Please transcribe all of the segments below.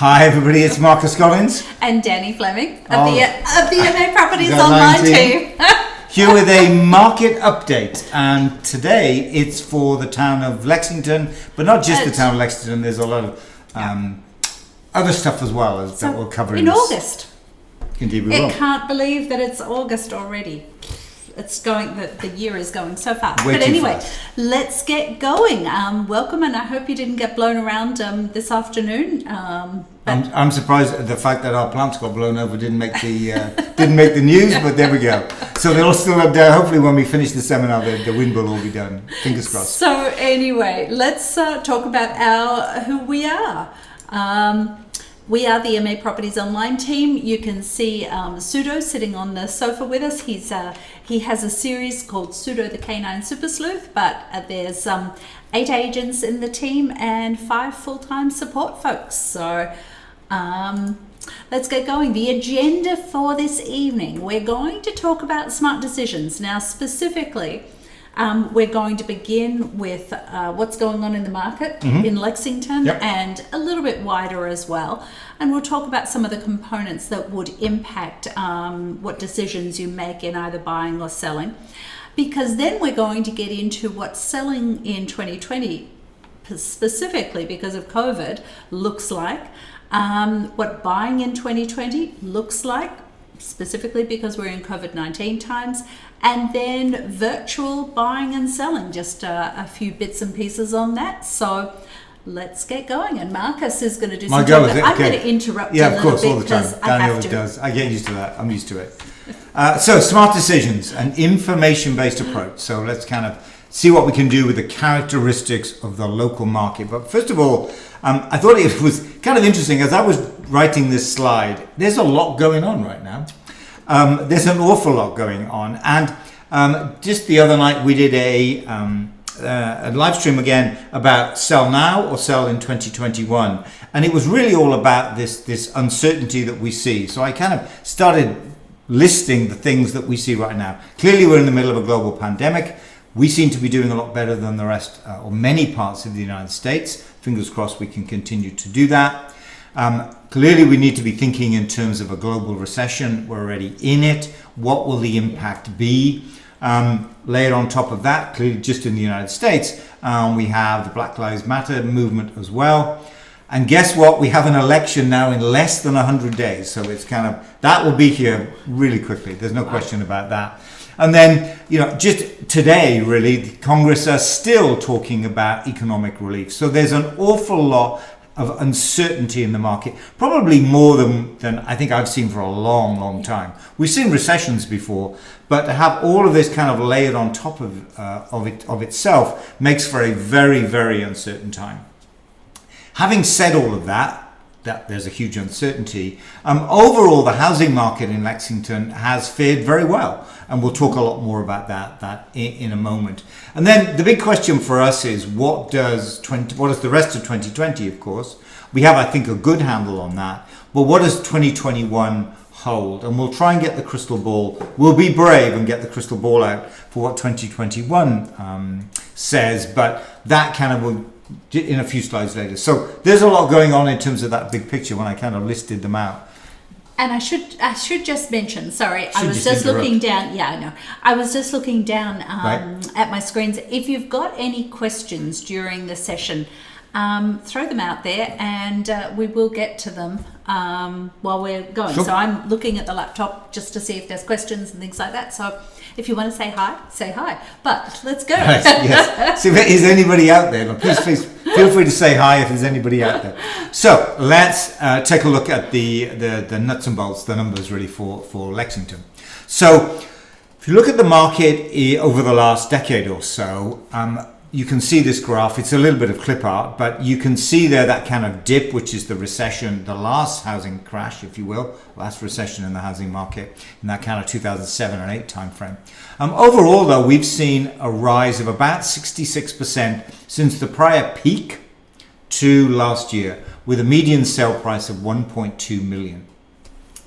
Hi everybody, it's Marcus Collins and Danny Fleming of the MA Properties the Online team. Here with a market update, and today it's for the town of Lexington, but not just the town of Lexington. There's a lot of other stuff as well that we'll cover in August. Indeed, we will. I can't believe that it's August already. It's going, the year is going so fast. Way but too anyway, fast. Let's get going. Welcome, and I hope you didn't get blown around this afternoon. I'm surprised at the fact that our plants got blown over didn't make the news, but there we go. So they're all still up there. Hopefully when we finish the seminar, the wind will all be done. Fingers crossed. So anyway, let's talk about who we are. We are the MA Properties Online team. You can see Pseudo sitting on the sofa with us. He has a series called Pseudo the Canine Super Sleuth, but there's 8 agents in the team and 5 full-time support folks. So let's get going. The agenda for this evening, we're going to talk about smart decisions. Now, specifically, we're going to begin with what's going on in the market in Lexington and a little bit wider as well. And we'll talk about some of the components that would impact what decisions you make in either buying or selling. Because then we're going to get into what selling in 2020, specifically because of COVID, looks like. What buying in 2020 looks like, specifically because we're in COVID-19 times, and then virtual buying and selling, just a few bits and pieces on that. So let's get going. And Marcus is going to do some talking. I'm going to interrupt you a little bit because I have to. Danny always does. I get used to that. I'm used to it. So smart decisions, an information-based approach. So let's kind of see what we can do with the characteristics of the local market. But first of all, I thought it was kind of interesting as I was writing this slide. There's a lot going on right now. There's an awful lot going on, and just the other night we did a live stream again about sell now or sell in 2021, and it was really all about this uncertainty that we see. So I kind of started listing the things that we see right now. Clearly we're in the middle of a global pandemic. We seem to be doing a lot better than the rest or many parts of the United States. Fingers crossed we can continue to do that. Clearly we need to be thinking in terms of a global recession. We're already in it. What will the impact be? Layered on top of that, clearly just in the United States, we have the Black Lives Matter movement as well. And guess what? We have an election now in less than 100 days. So it's kind of, that will be here really quickly. There's no question about that. And then, just today, really, Congress are still talking about economic relief. So there's an awful lot of uncertainty in the market, probably more than I think I've seen for a long, long time. We've seen recessions before, but to have all of this kind of layered on top of itself makes for a very, very uncertain time. Having said all of that there's a huge uncertainty. Overall, the housing market in Lexington has fared very well, and we'll talk a lot more about that in a moment. And then the big question for us is what does the rest of 2020? Of course, we have, I think, a good handle on that. But what does 2021 hold? And we'll try and get the crystal ball. We'll be brave and get the crystal ball out for what 2021 says. But that kind of will in a few slides later. So there's a lot going on in terms of that big picture when I kind of listed them out. And I should just mention, sorry, I was just looking down. Yeah, I know. I was just looking down at my screens. If you've got any questions during the session, throw them out there, and we will get to them while we're going. Sure. So I'm looking at the laptop just to see if there's questions and things like that. So if you want to say hi, say hi. But let's go. Right, yes. So is anybody out there? But please feel free to say hi if there's anybody out there. So let's take a look at the nuts and bolts, the numbers really for Lexington. So if you look at the market over the last decade or so, you can see this graph. It's a little bit of clip art, but you can see there that kind of dip, which is the recession, the last housing crash, if you will, last recession in the housing market in that kind of 2007 and 8 timeframe. Overall, though, we've seen a rise of about 66% since the prior peak to last year, with a median sale price of 1.2 million.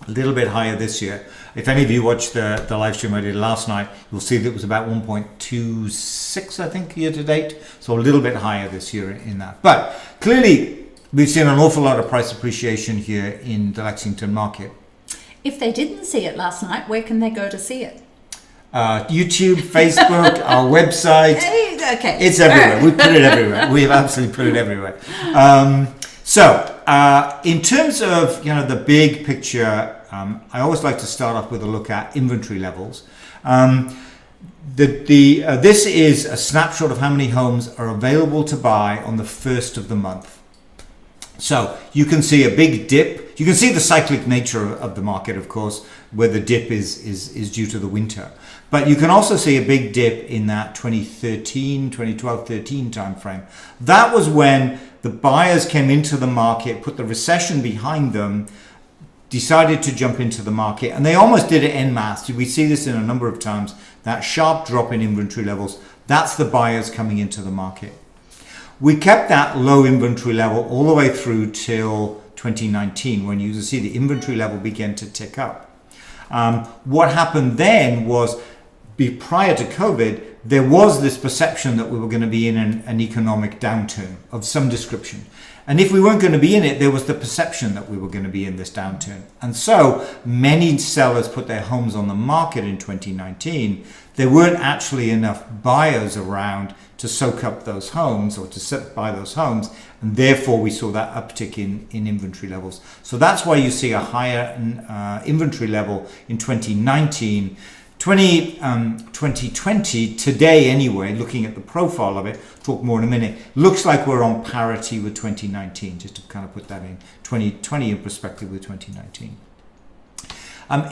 A little bit higher this year. If any of you watched the live stream I did last night, you'll see that it was about 1.26, I think, year to date. So a little bit higher this year in that. But clearly, we've seen an awful lot of price appreciation here in the Lexington market. If they didn't see it last night, where can they go to see it? YouTube, Facebook, our website. Okay. It's everywhere. We put it everywhere. We've absolutely put it everywhere. In terms of the big picture, I always like to start off with a look at inventory levels. This is a snapshot of how many homes are available to buy on the first of the month. So you can see a big dip. You can see the cyclic nature of the market, of course, where the dip is due to the winter. But you can also see a big dip in that 2012-13 timeframe. That was when the buyers came into the market, put the recession behind them, decided to jump into the market, and they almost did it en masse. We see this in a number of times, that sharp drop in inventory levels. That's the buyers coming into the market. We kept that low inventory level all the way through till 2019, when you see the inventory level began to tick up. What happened then was, prior to COVID, there was this perception that we were going to be in an economic downturn of some description. And if we weren't going to be in it, there was the perception that we were going to be in this downturn. And so many sellers put their homes on the market in 2019. There weren't actually enough buyers around to soak up those homes or to buy those homes. And therefore, we saw that uptick in inventory levels. So that's why you see a higher inventory level in 2019. 2020 today anyway, looking at the profile of it, talk more in a minute, looks like we're on parity with 2019, just to kind of put that in 2020 in perspective with 2019.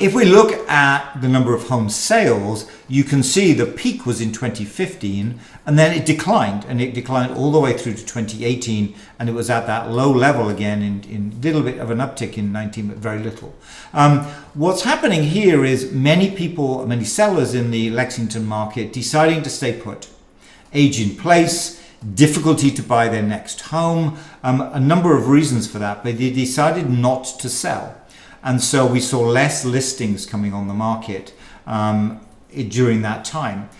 If we look at the number of home sales, you can see the peak was in 2015 and then it declined, and it declined all the way through to 2018, and it was at that low level again in a little bit of an uptick in 19, but very little. What's happening here is many sellers in the Lexington market deciding to stay put, age in place, difficulty to buy their next home, a number of reasons for that, but they decided not to sell. And so we saw less listings coming on the market during that time.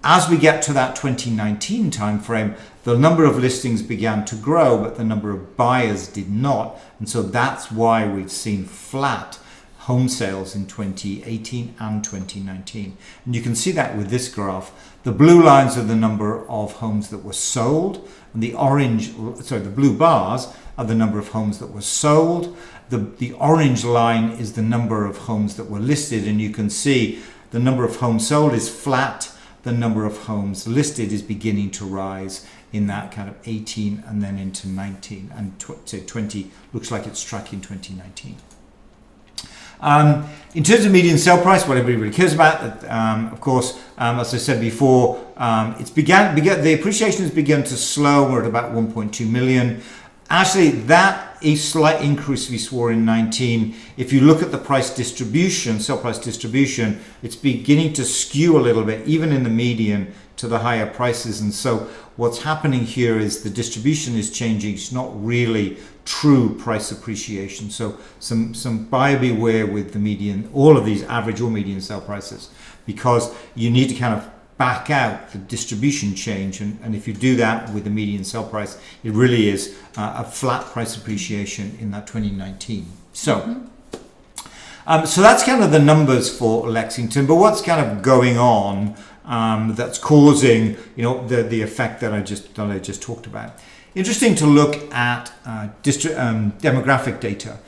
As we get to that 2019 timeframe, the number of listings began to grow, but the number of buyers did not. And so that's why we've seen flat home sales in 2018 and 2019. And you can see that with this graph. The blue lines are the number of homes that were sold, and the blue bars are the number of homes that were sold. The orange line is the number of homes that were listed, and you can see the number of homes sold is flat. The number of homes listed is beginning to rise in that kind of 18 and then into 19, and 20 looks like it's tracking 2019. In terms of median sale price, what everybody really cares about, of course, as I said before, the appreciation has begun to slow. We're at about 1.2 million. Actually, that a slight increase we saw in 19. If you look at the price distribution, sale price distribution, it's beginning to skew a little bit, even in the median, to the higher prices. And so what's happening here is the distribution is changing. It's not really true price appreciation. So some buyer beware with the median, all of these average or median sale prices, because you need to kind of back out the distribution change, and if you do that with the median sale price, it really is a flat price appreciation in that 2019. So so that's kind of the numbers for Lexington, but what's kind of going on that's causing the effect that I just talked about. Interesting to look at demographic data.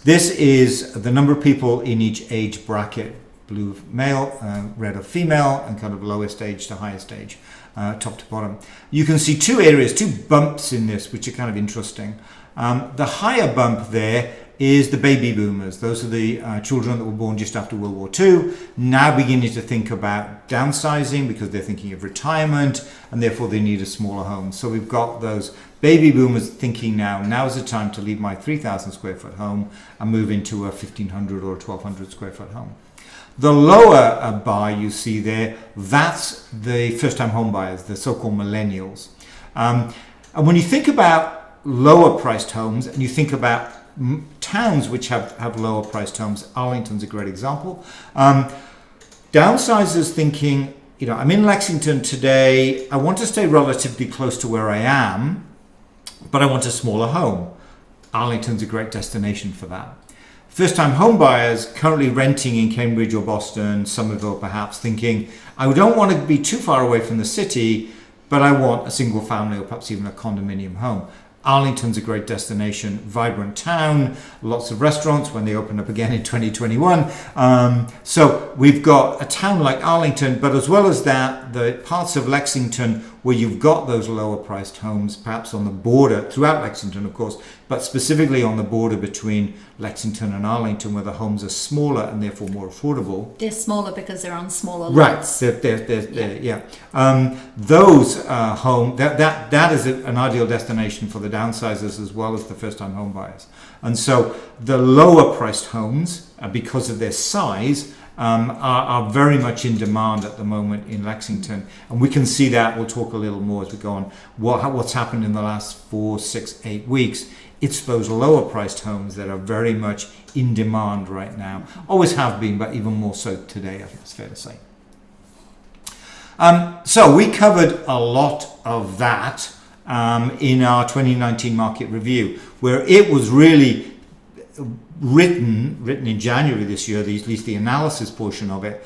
This is the number of people in each age bracket. Blue of male, red of female, and kind of lowest age to highest age, top to bottom. You can see two bumps in this, which are kind of interesting. The higher bump there is the baby boomers. Those are the children that were born just after World War II, now beginning to think about downsizing because they're thinking of retirement, and therefore they need a smaller home. So we've got those baby boomers thinking now is the time to leave my 3,000 square foot home and move into a 1,500 or 1,200 square foot home. The lower bar you see there, that's the first-time home buyers, the so-called millennials. And when you think about lower-priced homes and you think about towns which have lower-priced homes, Arlington's a great example. Downsizers thinking, I'm in Lexington today, I want to stay relatively close to where I am, but I want a smaller home. Arlington's a great destination for that. First-time home buyers currently renting in Cambridge or Boston, Somerville perhaps, thinking, I don't want to be too far away from the city, but I want a single family or perhaps even a condominium home. Arlington's a great destination, vibrant town, lots of restaurants when they open up again in 2021. So we've got a town like Arlington, but as well as that, the parts of Lexington where you've got those lower priced homes, perhaps on the border, throughout Lexington, of course, but specifically on the border between Lexington and Arlington, where the homes are smaller and therefore more affordable. They're smaller because they're on smaller Right, lots. Those home that is an ideal destination for the downsizers as well as the first-time home buyers. And so the lower priced homes, because of their size, are very much in demand at the moment in Lexington, and we can see that. We'll talk a little more as we go on what's happened in the last 4, 6, 8 weeks. It's those lower priced homes that are very much in demand right now. Always have been, but even more so today, I think it's fair to say. So we covered a lot of that in our 2019 market review, where it was really written in January this year, at least the analysis portion of it,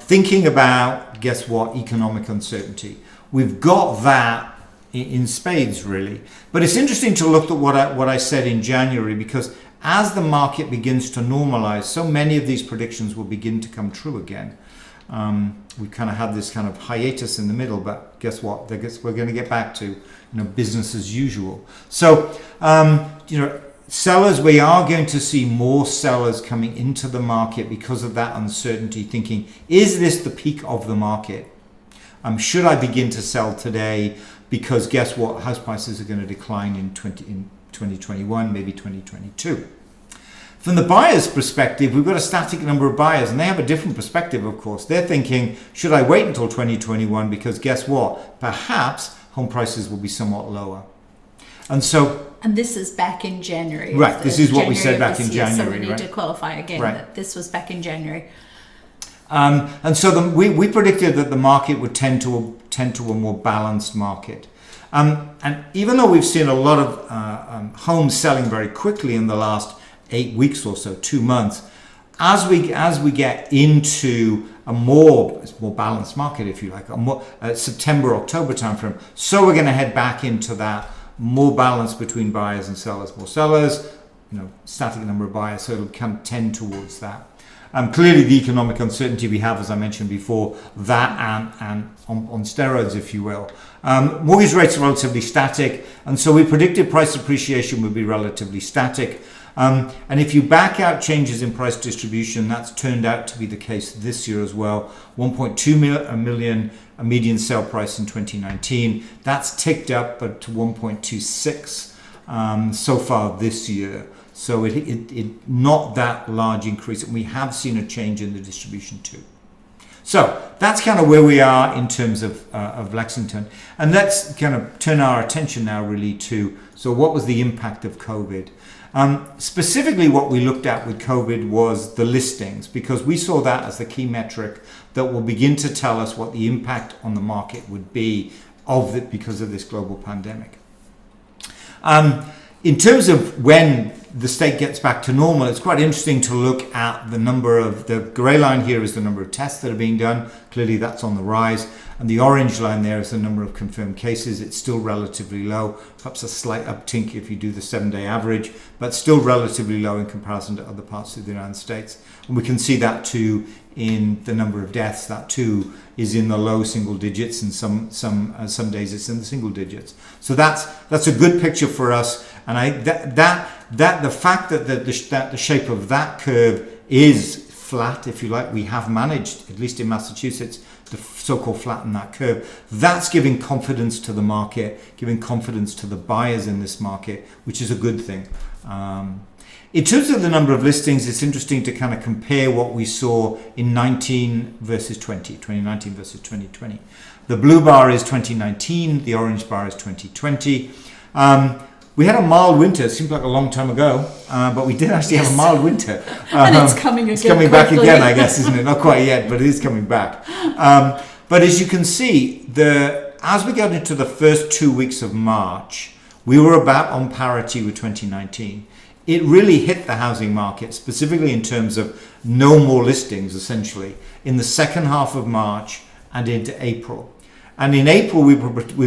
thinking about, guess what, economic uncertainty. We've got that in spades, really. But it's interesting to look at what I said in January, because as the market begins to normalize, so many of these predictions will begin to come true again. We kind of had this kind of hiatus in the middle, but guess what? We're going to get back to business as usual. So, sellers, we are going to see more sellers coming into the market because of that uncertainty, thinking, is this the peak of the market? Should I begin to sell today? Because guess what? House prices are going to decline in 2021, maybe 2022. From the buyer's perspective, we've got a static number of buyers, and they have a different perspective, of course. They're thinking, should I wait until 2021? Because guess what? Perhaps home prices will be somewhat lower. And this is back in January. Right, this is what we said back in January. So we need to qualify again that this was back in January. And so we predicted that the market would tend to a more balanced market. And even though we've seen a lot of homes selling very quickly in the last 8 weeks or so, 2 months, as we get into a more balanced market, if you like, a more September, October timeframe, so we're going to head back into that more balance between buyers and sellers. More sellers, static number of buyers, so it'll kind of tend towards that. Clearly, the economic uncertainty we have, as I mentioned before, that and on steroids, if you will. Mortgage rates are relatively static, and so we predicted price appreciation would be relatively static. And if you back out changes in price distribution, that's turned out to be the case this year as well. 1.2 million a median sale price in 2019. That's ticked up to 1.26 so far this year. So it not that large increase, and we have seen a change in the distribution too. So that's kind of where we are in terms of Lexington. And let's kind of turn our attention now really to, so what was the impact of COVID? Specifically, what we looked at with COVID was the listings, because we saw that as the key metric that will begin to tell us what the impact on the market would be because of this global pandemic. In terms of when the state gets back to normal, it's quite interesting to look at the number of, the grey line here is the number of tests that are being done. Clearly that's on the rise. And the orange line there is the number of confirmed cases. It's still relatively low, perhaps a slight uptick if you do the 7-day average, but still relatively low in comparison to other parts of the United States. And we can see that too in the number of deaths. That too is in the low single digits, and some days it's in the single digits. So that's a good picture for us. And the fact that the shape of that curve is flat, if you like, we have managed, at least in Massachusetts, to so-called flatten that curve. That's giving confidence to the market, giving confidence to the buyers in this market, which is a good thing. In terms of the number of listings, it's interesting to kind of compare what we saw in 19 versus 20, 2019 versus 2020. The blue bar is 2019, the orange bar is 2020. We had a mild winter. It seems like a long time ago, but we did actually have a mild winter. And it's coming again. It's coming back again, I guess, isn't it? Not quite yet, but it is coming back. But as you can see, as we got into the first 2 weeks of March, we were about on parity with 2019. It really hit the housing market, specifically in terms of no more listings, essentially, in the second half of March and into April. And in April, we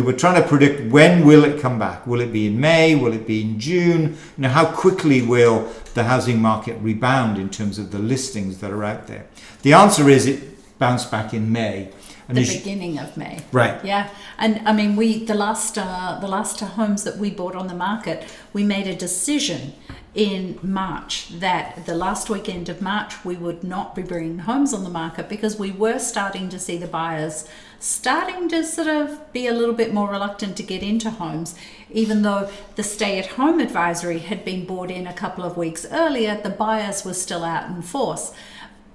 were trying to predict, when will it come back? Will it be in May? Will it be in June? How quickly will the housing market rebound in terms of the listings that are out there? The answer is it bounced back in May. And the beginning of May. Right. Yeah. And I mean, the last homes that we bought on the market, we made a decision in March that the last weekend of March we would not be bringing homes on the market, because we were starting to see the buyers starting to sort of be a little bit more reluctant to get into homes. Even though the stay-at-home advisory had been brought in a couple of weeks earlier, the buyers were still out in force.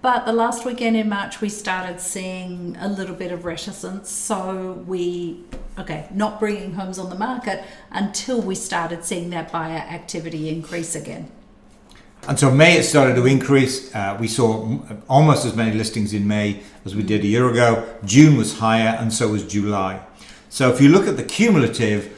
But the last weekend in March, we started seeing a little bit of reticence. So not bringing homes on the market until we started seeing that buyer activity increase again. And so May it started to increase. We saw almost as many listings in May as we did a year ago. June was higher, and so was July. So if you look at the cumulative,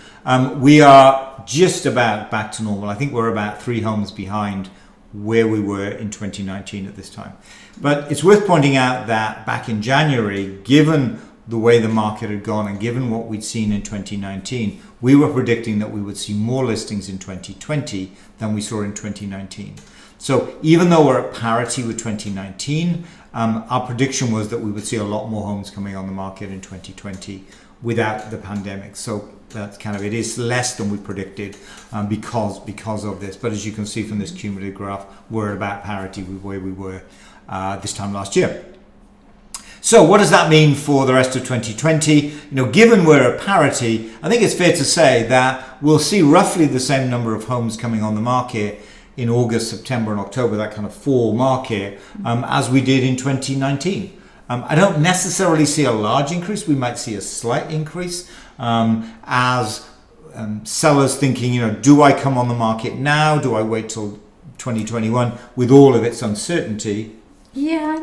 we are just about back to normal. I think we're about 3 homes behind where we were in 2019 at this time. But it's worth pointing out that back in January, given the way the market had gone and given what we'd seen in 2019, we were predicting that we would see more listings in 2020 than we saw in 2019. So even though we're at parity with 2019, our prediction was that we would see a lot more homes coming on the market in 2020 without the pandemic. So that's it is less than we predicted because of this. But as you can see from this cumulative graph, we're at about parity with where we were this time last year. So what does that mean for the rest of 2020? Given we're at parity, I think it's fair to say that we'll see roughly the same number of homes coming on the market in August, September and October, that kind of fall market, as we did in 2019. I don't necessarily see a large increase. We might see a slight increase as sellers thinking, do I come on the market now? Do I wait till 2021 with all of its uncertainty? Yeah,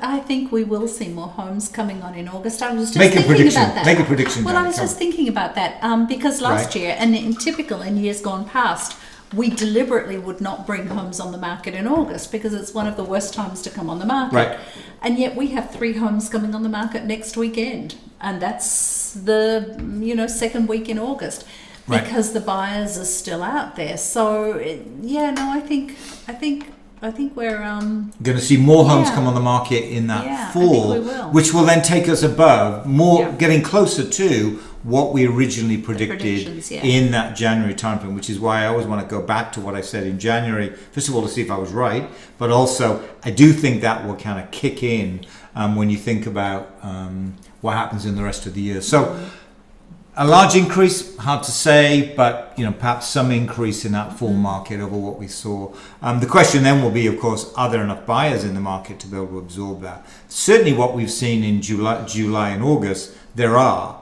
I think we will see more homes coming on in August. I was just thinking about that. Make a prediction. Well, I was just thinking about that because last year, and in years gone past, we deliberately would not bring homes on the market in August because it's one of the worst times to come on the market. Right. And yet we have 3 homes coming on the market next weekend, and that's the second week in August, because the buyers are still out there. So I think we're going to see more homes come on the market in that fall, which will then take us above getting closer to what we originally predicted in that January timeframe, which is why I always want to go back to what I said in January, first of all to see if I was right, but also I do think that will kind of kick in when you think about what happens in the rest of the year. So a large increase, hard to say, but perhaps some increase in that fall market over what we saw. The question then will be, of course, are there enough buyers in the market to be able to absorb that? Certainly what we've seen in July and August, there are.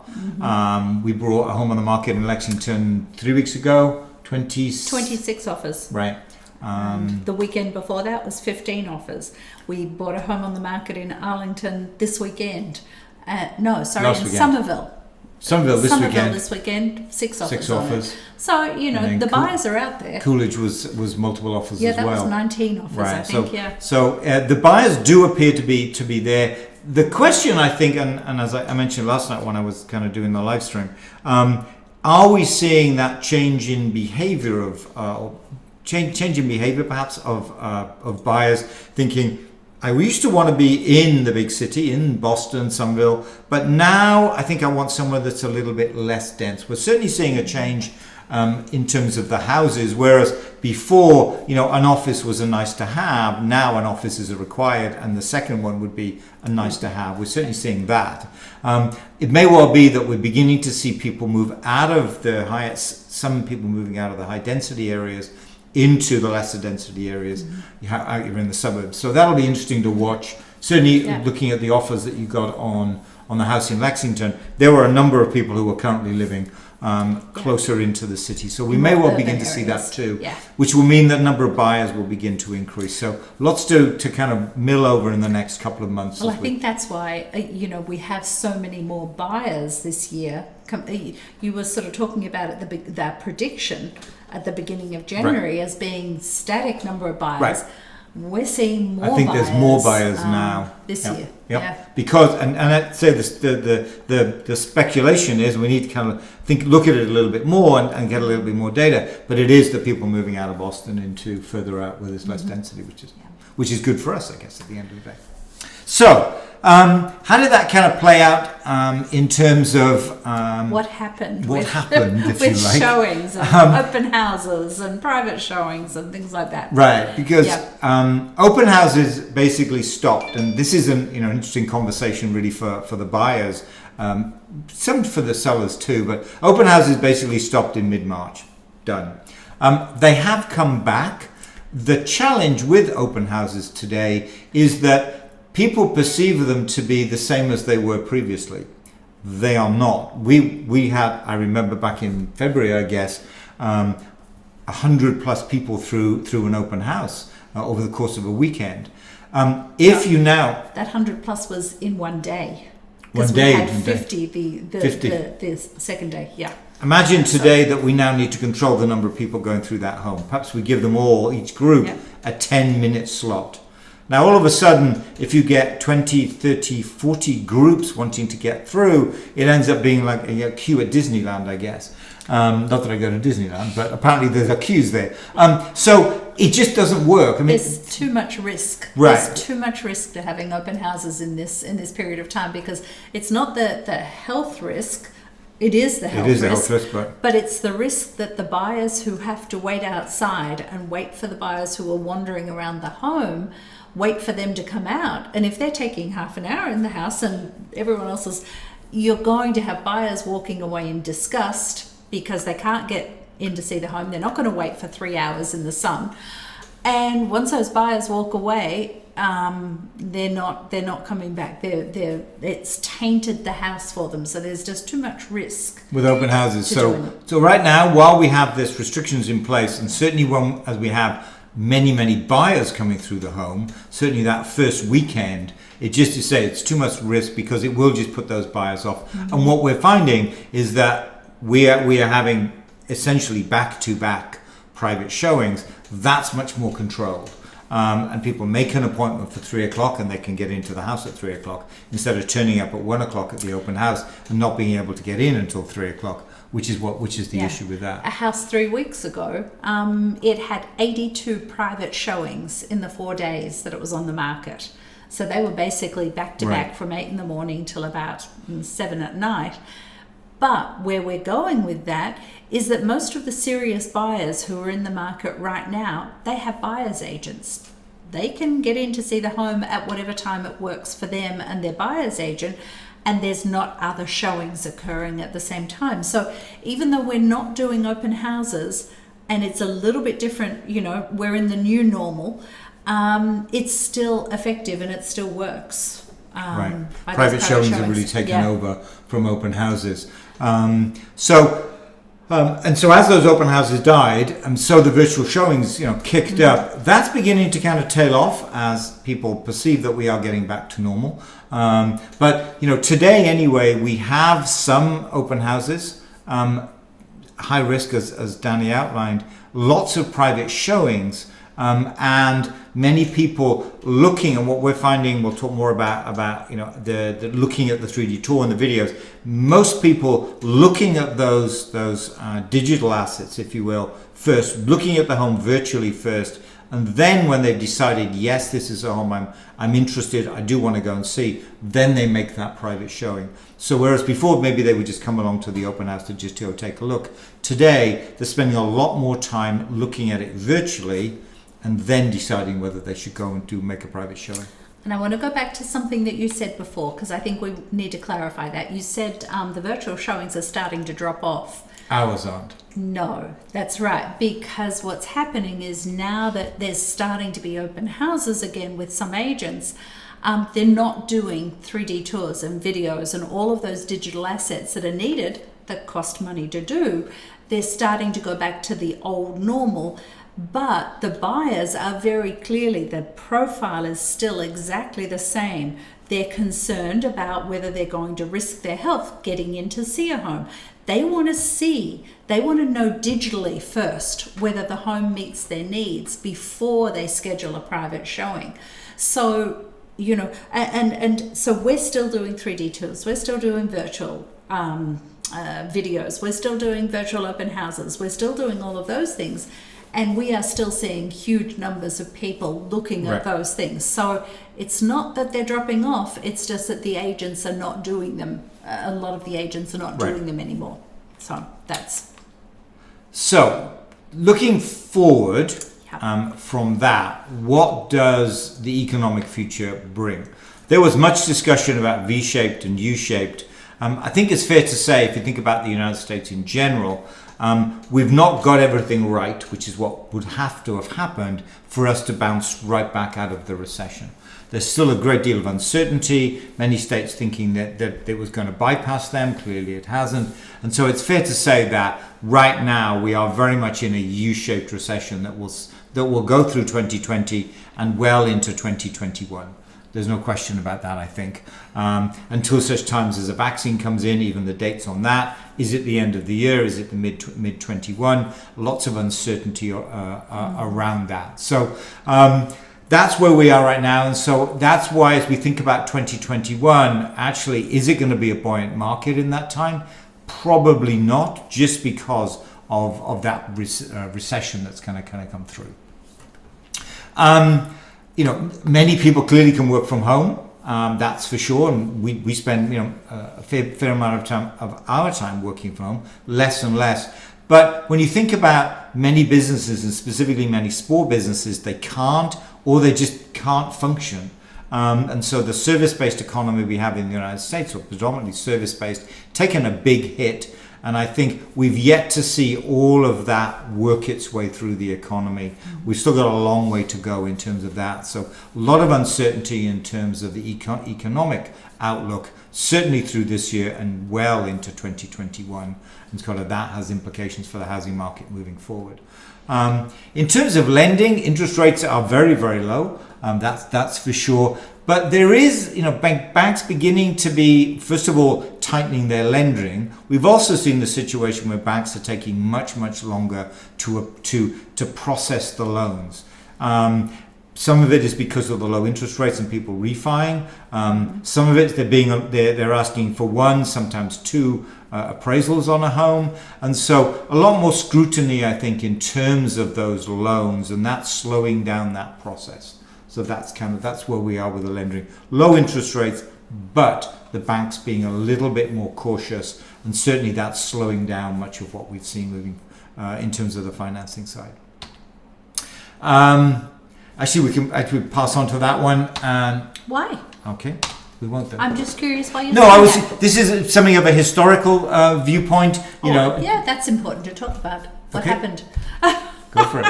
We brought a home on the market in Lexington 3 weeks ago, 26 offers. Right. The weekend before that was 15 offers. We bought a home on the market in Arlington this weekend. Somerville. Somerville this weekend, 6 offers. 6 offers. So, the buyers are out there. Coolidge was multiple offers as well. Yeah, that was 19 offers, right. I think, So the buyers do appear to be there. The question, I think, and as I mentioned last night when I was kind of doing the live stream, are we seeing that change in behavior perhaps of buyers thinking, I used to want to be in the big city, in Boston, Somerville, but now I think I want somewhere that's a little bit less dense. We're certainly seeing a change in terms of the houses, whereas before, an office was a nice to have, now an office is a required, and the second one would be a nice to have. We're certainly seeing that. It may well be that we're beginning to see people move out of some people moving out of the high density areas into the lesser density areas out here in the suburbs. So that'll be interesting to watch. Certainly looking at the offers that you got on the house in Lexington, there were a number of people who were currently living closer into the city. So we may well urban begin to see that areas. too, Yeah. which will mean that number of buyers will begin to increase. So lots to kind of mill over in the next couple of months. Well, I think that's why, we have so many more buyers this year. You were sort of talking about that prediction at the beginning of January as being static number of buyers. Right. We're seeing more I think buyers, there's more buyers now this Yep. year. Yep. Yeah. Because and I'd say the speculation is we need to kind of look at it a little bit more and get a little bit more data. But it is the people moving out of Boston into further out where there's less density, which is good for us, I guess, at the end of the day. So how did that kind of play out in terms of What happened? what with, happened, if with you like? showings and open houses and private showings and things like that. Right, because Yeah. open houses basically stopped, and this is an interesting conversation really for the buyers, some for the sellers too. But open houses basically stopped in mid-March. Done. They have come back. The challenge with open houses today is that people perceive them to be the same as they were previously. They are not. We had, I remember back in February, I guess, 100 plus people through an open house over the course of a weekend. If you now... That 100 plus was in one day. One Because day, we had one day. 50 the 50. the second day, yeah. Imagine today that we now need to control the number of people going through that home. Perhaps we give them all, each group, Yeah. a 10-minute slot. Now, all of a sudden, if you get 20, 30, 40 groups wanting to get through, it ends up being like a queue at Disneyland, I guess. Not that I go to Disneyland, but apparently there's a queues there. So it just doesn't work. I mean, There's too much risk. Right. There's too much risk to having open houses in this period of time, because it's not the health risk. It is the health risk. it is a health risk, But it's the risk that the buyers who have to wait outside and wait for the buyers who are wandering around the home, wait for them to come out. And if they're taking half an hour in the house and everyone else is, you're going to have buyers walking away in disgust because they can't get in to see the home. They're not going to wait for 3 hours in the sun. And once those buyers walk away, they're not coming back. It's tainted the house for them. So there's just too much risk with open houses. to doing it. So right now, while we have this restrictions in place, and certainly as we have many buyers coming through the home, certainly that first weekend, it just to say it's too much risk because it will just put those buyers off. Mm-hmm. And what we're finding is that we are having essentially back-to-back private showings. That's much more controlled. And people make an appointment for 3 o'clock and they can get into the house at 3 o'clock instead of turning up at 1 o'clock at the open house and not being able to get in until 3 o'clock, which is the Yeah. issue with that. A house 3 weeks ago, it had 82 private showings in the 4 days that it was on the market. So they were basically back to back Right. from 8 in the morning till about 7 at night. But where we're going with that is that most of the serious buyers who are in the market right now, they have buyer's agents. They can get in to see the home at whatever time it works for them and their buyer's agent, and there's not other showings occurring at the same time. So even though we're not doing open houses, and it's a little bit different, we're in the new normal, it's still effective and it still works. Right. By those Private showings have really taken Yeah. over from open houses. So as those open houses died, and so the virtual showings, kicked up. That's beginning to kind of tail off as people perceive that we are getting back to normal. But today anyway, we have some open houses, high risk as Danny outlined, lots of private showings. And many people looking, and what we're finding, we'll talk more about the looking at the 3D tour and the videos. Most people looking at those digital assets, if you will, first, looking at the home virtually first, and then when they've decided, yes, this is a home I'm interested, I do want to go and see, then they make that private showing. So whereas before maybe they would just come along to the open house to just go take a look, today they're spending a lot more time looking at it virtually and then deciding whether they should go and make a private showing. And I want to go back to something that you said before, because I think we need to clarify that. You said the virtual showings are starting to drop off. Ours aren't. No, that's right. Because what's happening is now that there's starting to be open houses again with some agents, they're not doing 3D tours and videos and all of those digital assets that are needed that cost money to do, they're starting to go back to the old normal. But the buyers are very clearly, the profile is still exactly the same. They're concerned about whether they're going to risk their health getting in to see a home. They want to know digitally first whether the home meets their needs before they schedule a private showing. So, and so we're still doing 3D tours, we're still doing virtual videos, we're still doing virtual open houses, we're still doing all of those things. And we are still seeing huge numbers of people looking at those things. So it's not that they're dropping off, it's just that the agents are not doing them. A lot of the agents are not doing them anymore. So that's... So, looking forward from that, what does the economic future bring? There was much discussion about V-shaped and U-shaped. I think it's fair to say, if you think about the United States in general, we've not got everything right, which is what would have to have happened for us to bounce right back out of the recession. There's still a great deal of uncertainty, many states thinking that it was going to bypass them. Clearly it hasn't. And so it's fair to say that right now we are very much in a U-shaped recession that will go through 2020 and well into 2021. There's no question about that, I think. Until such times as a vaccine comes in, even the dates on that, is it the end of the year? Is it the mid 21? Lots of uncertainty around that. So that's where we are right now. And so that's why, as we think about 2021, actually, is it going to be a buoyant market in that time? Probably not, just because of that recession that's going to kind of come through. Many people clearly can work from home. That's for sure, and we spend a fair amount of our time working from home, less and less. But when you think about many businesses, and specifically many small businesses, they can't, or they just can't function. And so the service-based economy we have in the United States, or predominantly service-based, taken a big hit. And I think we've yet to see all of that work its way through the economy. We've still got a long way to go in terms of that. So a lot of uncertainty in terms of the economic outlook, certainly through this year and well into 2021. And kind of that has implications for the housing market moving forward. In terms of lending, interest rates are very, very low. That's for sure. But there is, banks beginning to be, first of all, tightening their lending. We've also seen the situation where banks are taking much, much longer to process the loans. Some of it is because of the low interest rates and people refining. Some of it they're asking for one, sometimes two appraisals on a home, and so a lot more scrutiny, I think, in terms of those loans, and that's slowing down that process. So that's where we are with the lending. Low interest rates, but the banks being a little bit more cautious, and certainly that's slowing down much of what we've seen moving in terms of the financing side. Actually, we can actually pass on to that one. Why? Okay, we won't though. I'm just curious why you. This is something of a historical viewpoint. Yeah, that's important to talk about. What happened? Go for it.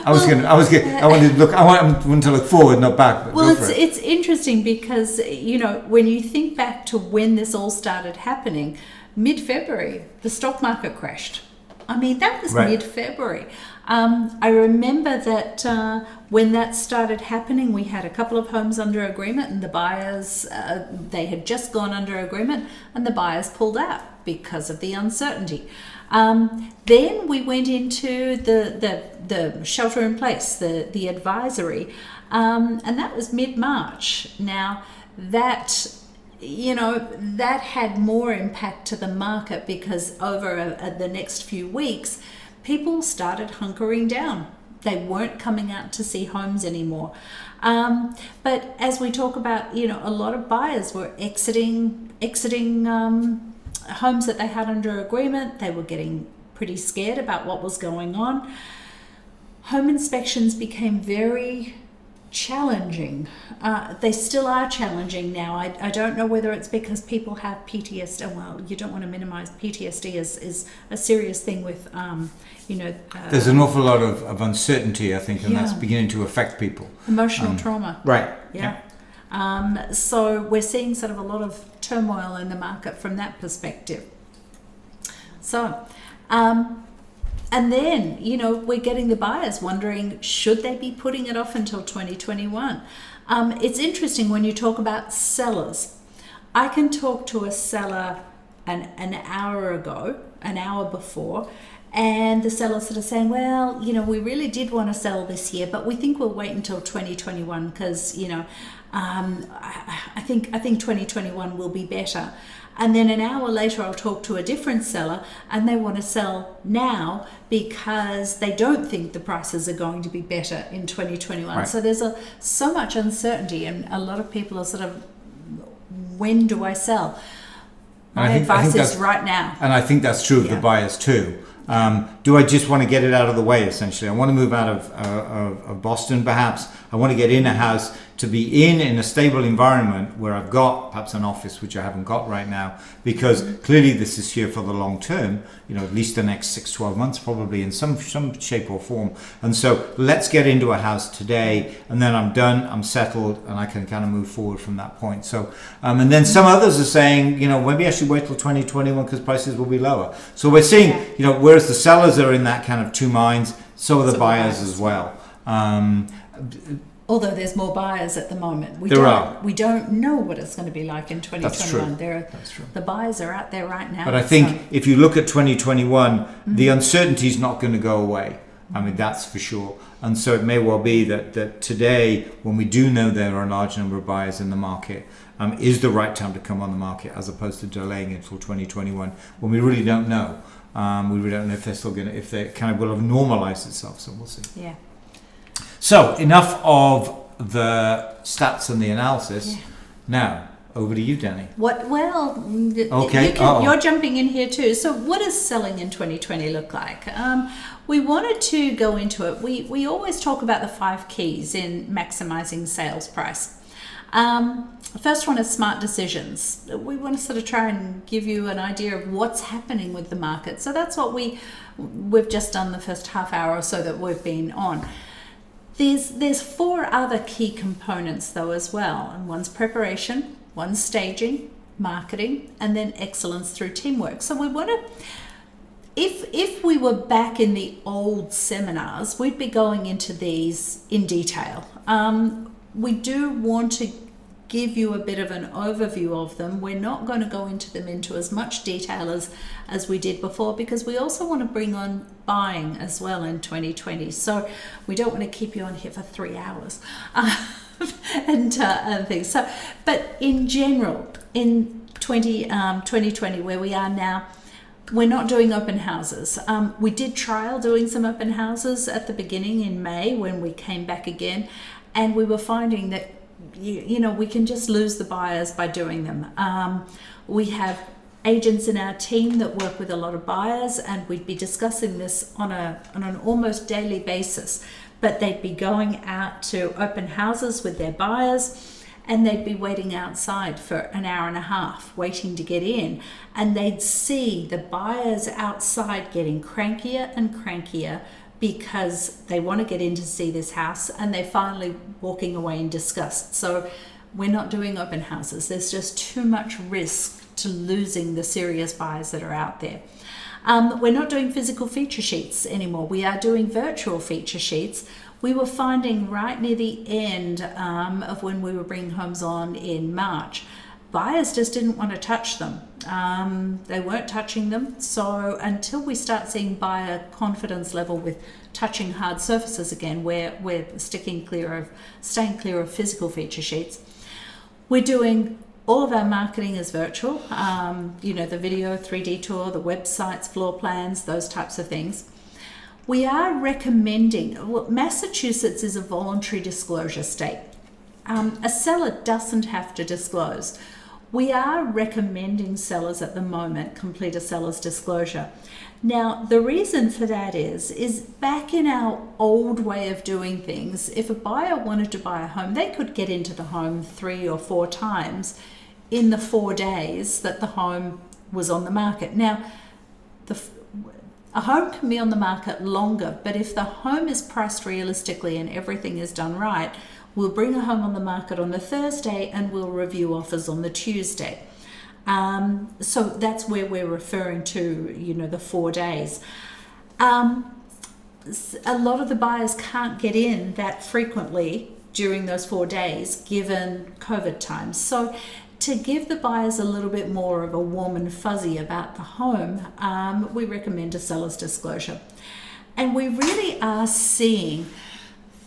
I wanted to look forward, not back. But well, it's interesting because when you think back to when this all started happening, mid-February, the stock market crashed. I mean, that was mid-February. I remember that when that started happening, we had a couple of homes under agreement, and the buyers they had just gone under agreement, and the buyers pulled out because of the uncertainty. Then we went into the shelter in place, the advisory, and that was mid-March. Now that had more impact to the market because over the next few weeks, people started hunkering down. They weren't coming out to see homes anymore. But as we talk about, a lot of buyers were exiting homes that they had under agreement. They were getting pretty scared about what was going on. Home inspections became very challenging. They still are challenging now. I don't know whether it's because people have PTSD. Well, you don't want to minimize PTSD is a serious thing with, there's an awful lot of uncertainty, I think, and that's beginning to affect people. Emotional trauma. Right. Yeah. So we're seeing sort of a lot of turmoil in the market from that perspective. So, and then, we're getting the buyers wondering, should they be putting it off until 2021? It's interesting when you talk about sellers. I can talk to a seller an hour before, and the seller's sort of saying, well, we really did want to sell this year, but we think we'll wait until 2021 because, I think 2021 will be better. And then an hour later, I'll talk to a different seller and they want to sell now because they don't think the prices are going to be better in 2021. Right. So there's so much uncertainty, and a lot of people are sort of, when do I sell? My advice is right now. And I think that's true of the buyers too. Do I just want to get it out of the way, essentially? I want to move out of Boston, perhaps. I want to get in a house to be in a stable environment where I've got perhaps an office, which I haven't got right now, because clearly this is here for the long term, at least the next 6-12 months, probably in some shape or form. And so let's get into a house today, and then I'm done, I'm settled, and I can kind of move forward from that point. So, and then some others are saying, maybe I should wait till 2021 because prices will be lower. So we're seeing, whereas the sellers are in that kind of two minds, so are the buyers as well. Although there's more buyers at the moment. We don't know what it's going to be like in 2021. That's true. The buyers are out there right now. But I think if you look at 2021, the uncertainty is not going to go away. I mean, that's for sure. And so it may well be that today, when we do know there are a large number of buyers in the market, is the right time to come on the market as opposed to delaying it until 2021 when we really don't know. We really don't know if they're still going to, if they kind of will have normalized itself. So we'll see. Yeah. So enough of the stats and the analysis. Yeah. Now over to you, Danny. Okay. You're jumping in here too. So what does selling in 2020 look like? We wanted to go into it. We always talk about the 5 keys in maximizing sales price. The first one is smart decisions. We want to sort of try and give you an idea of what's happening with the market. So that's what we've just done the first half hour or so that we've been on. There's 4 other key components though as well, and one's preparation, one's staging, marketing, and then excellence through teamwork. So we want to, if we were back in the old seminars, we'd be going into these in detail. We do want to give you a bit of an overview of them. We're not going to go into them into as much detail as we did before, because we also want to bring on buying as well in 2020. So we don't want to keep you on here for 3 hours and things. So, but in general, in 2020, where we are now, we're not doing open houses. We did trial doing some open houses at the beginning in May when we came back again, and we were finding that we can just lose the buyers by doing them. We have agents in our team that work with a lot of buyers, and we'd be discussing this on an almost daily basis. But they'd be going out to open houses with their buyers, and they'd be waiting outside for an hour and a half, waiting to get in. And they'd see the buyers outside getting crankier and crankier because they want to get in to see this house, and they're finally walking away in disgust. So we're not doing open houses. There's just too much risk to losing the serious buyers that are out there. We're not doing physical feature sheets anymore. We are doing virtual feature sheets. We were finding right near the end of when we were bringing homes on in March, buyers just didn't want to touch them. They weren't touching them. So until we start seeing buyer confidence level with touching hard surfaces again, we're staying clear of physical feature sheets. We're doing all of our marketing is virtual. The video, 3D tour, the websites, floor plans, those types of things. We are recommending, Massachusetts is a voluntary disclosure state. A seller doesn't have to disclose. We are recommending sellers at the moment complete a seller's disclosure. Now, the reason for that is back in our old way of doing things, if a buyer wanted to buy a home, they could get into the home 3 or 4 times in the 4 days that the home was on the market. Now, a home can be on the market longer, but if the home is priced realistically and everything is done right, we'll bring a home on the market on the Thursday and we'll review offers on the Tuesday. So that's where we're referring to, the 4 days. A lot of the buyers can't get in that frequently during those 4 days given COVID times. So to give the buyers a little bit more of a warm and fuzzy about the home, we recommend a seller's disclosure. And we really are seeing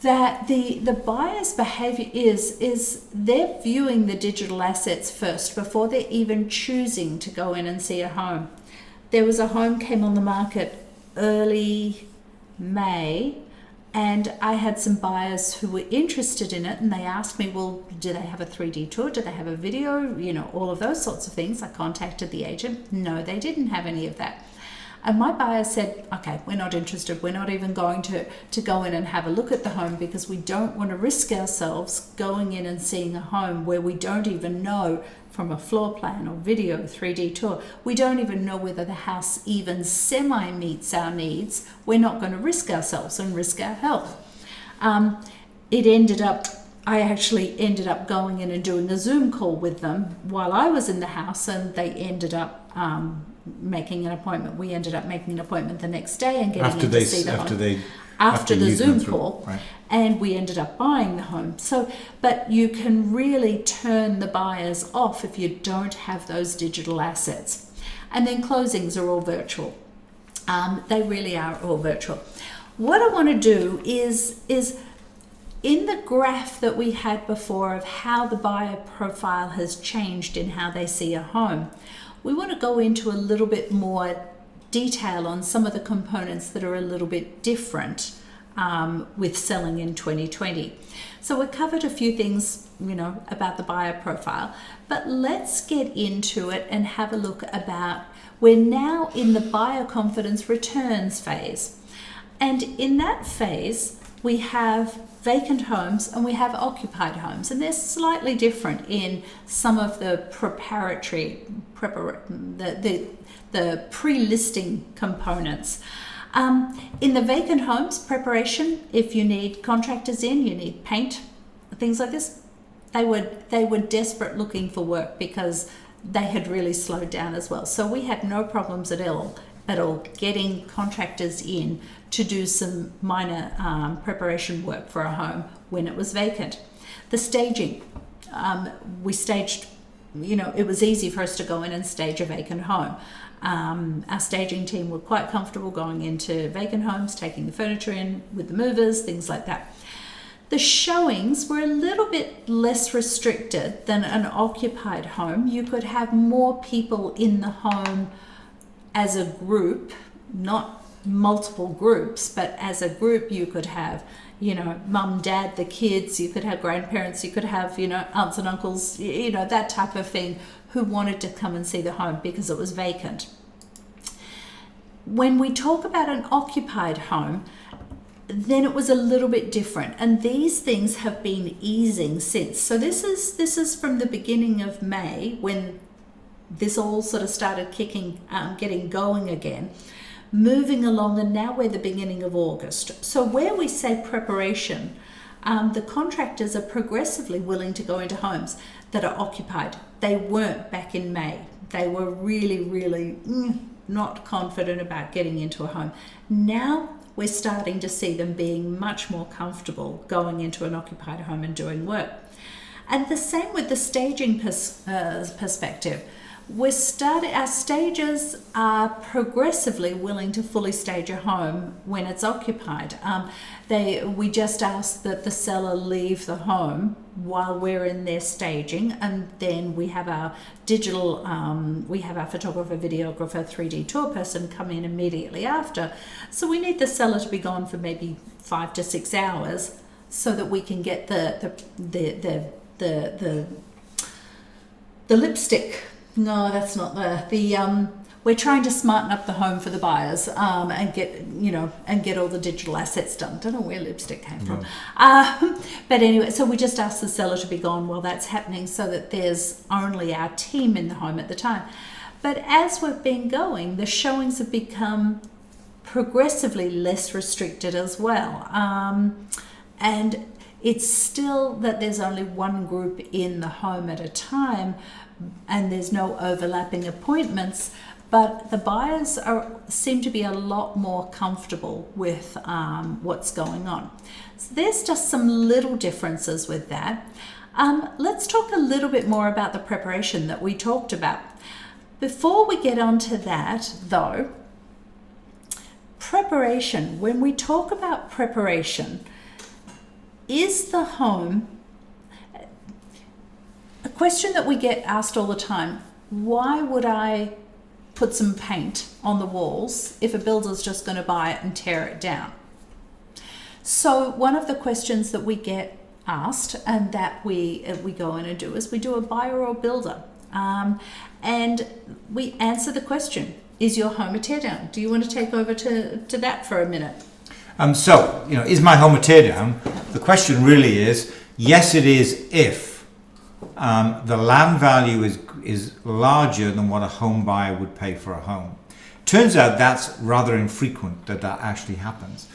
that the buyer's behavior is they're viewing the digital assets first before they're even choosing to go in and see a home. There was a home came on the market early May, and I had some buyers who were interested in it, and they asked me, well, do they have a 3D tour? Do they have a video? All of those sorts of things. I contacted the agent. No, they didn't have any of that. And my buyer said, okay, we're not interested. We're not even going to go in and have a look at the home because we don't want to risk ourselves going in and seeing a home where we don't even know from a floor plan or video 3D tour. We don't even know whether the house even semi meets our needs. We're not going to risk ourselves and risk our health. I actually ended up going in and doing a Zoom call with them while I was in the house, and they ended up making an appointment. We ended up making an appointment the next day and getting in to see the home. After the Zoom call, right. And we ended up buying the home. So, but you can really turn the buyers off if you don't have those digital assets. And then closings are all virtual. They really are all virtual. What I want to do is in the graph that we had before of how the buyer profile has changed in how they see a home, we want to go into a little bit more detail on some of the components that are a little bit different with selling in 2020. So we covered a few things, about the buyer profile, but let's get into it and have a look about, we're now in the buyer confidence returns phase. And in that phase, we have vacant homes and we have occupied homes, and they're slightly different in some of the the pre-listing components. In the vacant homes preparation, if you need contractors in, you need paint, things like this, they were desperate looking for work because they had really slowed down as well. So we had no problems at all getting contractors in to do some minor preparation work for a home when it was vacant. The staging, we staged, it was easy for us to go in and stage a vacant home. Our staging team were quite comfortable going into vacant homes, taking the furniture in with the movers, things like that. The showings were a little bit less restricted than an occupied home. You could have more people in the home as a group, not multiple groups, but as a group you could have, mum, dad, the kids, you could have grandparents, you could have, aunts and uncles, that type of thing, who wanted to come and see the home because it was vacant. When we talk about an occupied home, then it was a little bit different, and these things have been easing since. So this is from the beginning of May, when this all sort of started getting going again, moving along, and now we're the beginning of August. So where we say preparation, the contractors are progressively willing to go into homes that are occupied. They weren't back in May. They were really, really not confident about getting into a home. Now we're starting to see them being much more comfortable going into an occupied home and doing work. And the same with the staging perspective. Our stagers are progressively willing to fully stage a home when it's occupied. We just ask that the seller leave the home while we're in there staging, and then we have our digital, we have our photographer, videographer, 3D tour person come in immediately after. So we need the seller to be gone for maybe 5 to 6 hours so that we can get the lipstick. No, that's not we're trying to smarten up the home for the buyers and get all the digital assets done. Don't know where lipstick came from. But anyway, so we just ask the seller to be gone while that's happening so that there's only our team in the home at the time. But as we've been going, the showings have become progressively less restricted as well. And it's still that there's only one group in the home at a time and there's no overlapping appointments, but the buyers seem to be a lot more comfortable with what's going on. So there's just some little differences with that. Let's talk a little bit more about the preparation that we talked about. Before we get onto that, though, preparation, when we talk about preparation, is the home, a question that we get asked all the time, why would I put some paint on the walls if a builder's just going to buy it and tear it down? So one of the questions that we get asked and that we go in and do is we do a buyer or builder. And we answer the question, is your home a teardown? Do you want to take over to that for a minute? So, is my home a teardown? The question really is, yes it is if the land value is larger than what a home buyer would pay for a home. Turns out that's rather infrequent that actually happens.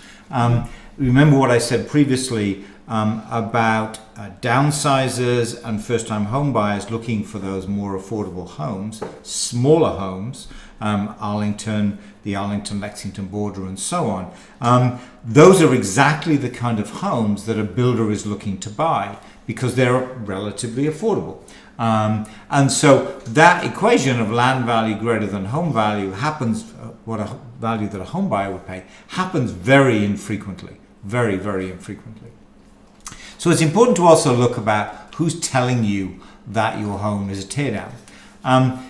Remember what I said previously about downsizers and first-time home buyers looking for those more affordable homes, smaller homes, Arlington, the Arlington, Lexington border and so on. Those are exactly the kind of homes that a builder is looking to buy because they're relatively affordable. And so that equation of land value greater than home value happens, what a value that a home buyer would pay, happens very infrequently, very, very infrequently. So it's important to also look about who's telling you that your home is a teardown.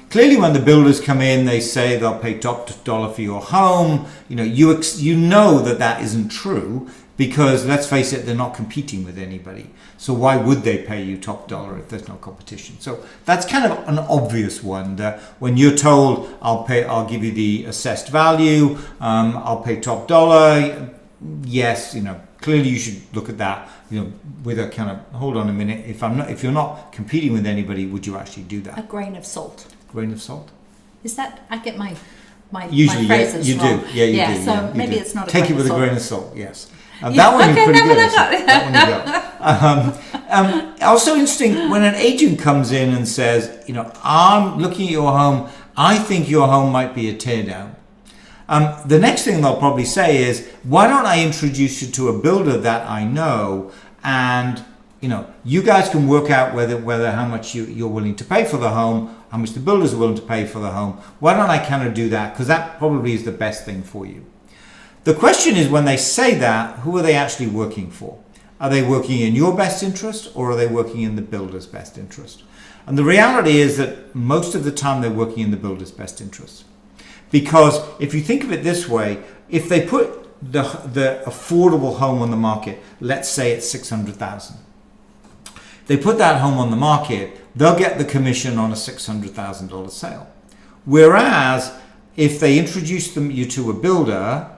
Clearly when the builders come in, they say they'll pay top dollar for your home. You know that isn't true because, let's face it, they're not competing with anybody. So why would they pay you top dollar if there's no competition? So that's kind of an obvious one, that when you're told I'll give you the assessed value, I'll pay top dollar. Yes, clearly you should look at that, with a kind of, hold on a minute, if you're not competing with anybody, would you actually do that? A grain of salt. Grain of salt? Is that, I get my usually, phrases you wrong. do. Yeah, you do. So yeah, maybe do. it's not a Take grain it with of a salt. grain of salt, yes. That one you're pretty good at. That one you got. Also interesting, when an agent comes in and says, I'm looking at your home, I think your home might be a teardown. The next thing they'll probably say is, why don't I introduce you to a builder that I know, and you guys can work out whether how much you're willing to pay for the home, how much the builder's willing to pay for the home. Why don't I kind of do that? Because that probably is the best thing for you. The question is, when they say that, who are they actually working for? Are they working in your best interest, or are they working in the builder's best interest? And the reality is that most of the time they're working in the builder's best interest. Because if you think of it this way, if they put the affordable home on the market, let's say it's $600,000. They put that home on the market, they'll get the commission on a $600,000 sale. Whereas if they introduce you to a builder,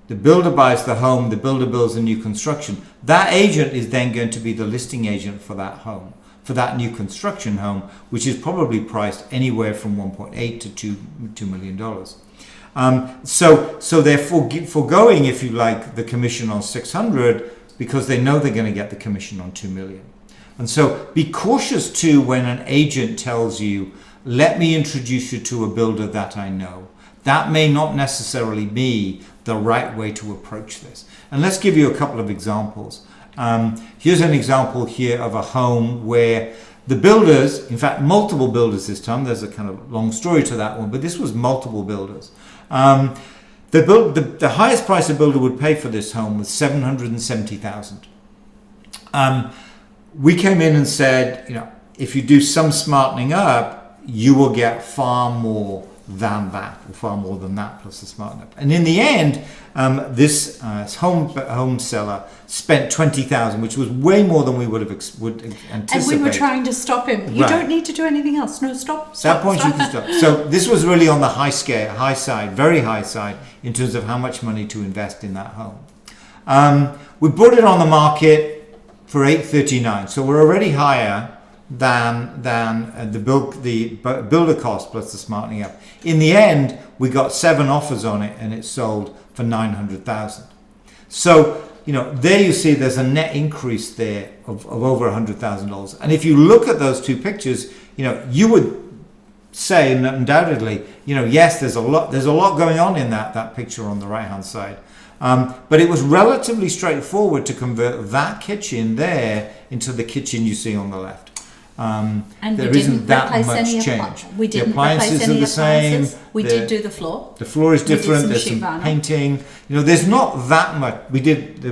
the builder buys the home, the builder builds a new construction, that agent is then going to be the listing agent for that home, for that new construction home, which is probably priced anywhere from $1.8 to $2 million. So they're foregoing, if you like, the commission on 600 because they know they're going to get the commission on 2 million. And so be cautious too when an agent tells you, let me introduce you to a builder that I know. That may not necessarily be the right way to approach this. And let's give you a couple of examples. Here's an example here of a home where the builders, in fact multiple builders this time, there's a kind of long story to that one, but this was multiple builders. The highest price a builder would pay for this home was $770,000. We came in and said, if you do some smartening up, you will get far more than that, or far more than that plus the smarten up. And in the end, this home seller spent $20,000, which was way more than we would anticipate. And we were trying to stop him. You don't need to do anything else. No, stop. That point you can stop. So this was really on the high side, very high side, in terms of how much money to invest in that home. We brought it on the market for $839, so we're already higher than the builder cost plus the smartening up. In the end, we got 7 offers on it and it sold for $900,000. So there you see there's a net increase there of over $100,000. And if you look at those two pictures, you would say, and undoubtedly, yes, there's a lot going on in that picture on the right hand side. But it was relatively straightforward to convert that kitchen there into the kitchen you see on the left. And there isn't that much change. We didn't the appliances replace any are the same. appliances. We did do the floor. The floor is different. We did some There's some sheet vinyl. painting. There's not that much. We did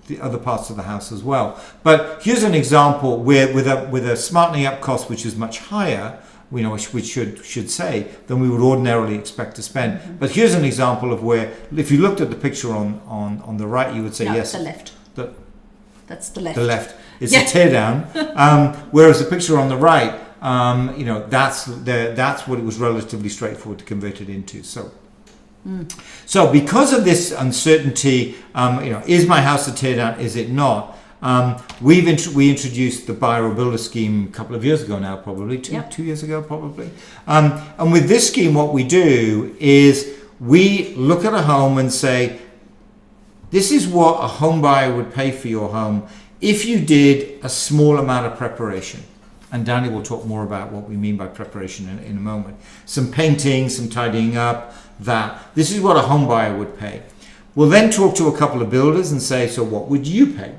the other parts of the house as well. But here's an example where with a smartening up cost which is much higher, which should say than we would ordinarily expect to spend. Mm-hmm. But here's an example of where, if you looked at the picture on the right, you would say yes. The left. That's the left. The left. It's a teardown. Whereas the picture on the right, that's what it was relatively straightforward to convert it into. So because of this uncertainty, is my house a teardown? Is it not? We introduced the buyer or builder scheme a couple of years ago now, probably 2 years ago, probably. And with this scheme, what we do is we look at a home and say, this is what a home buyer would pay for your home if you did a small amount of preparation. And Danny will talk more about what we mean by preparation in a moment. Some painting, some tidying up, this is what a home buyer would pay. We'll then talk to a couple of builders and say, so what would you pay?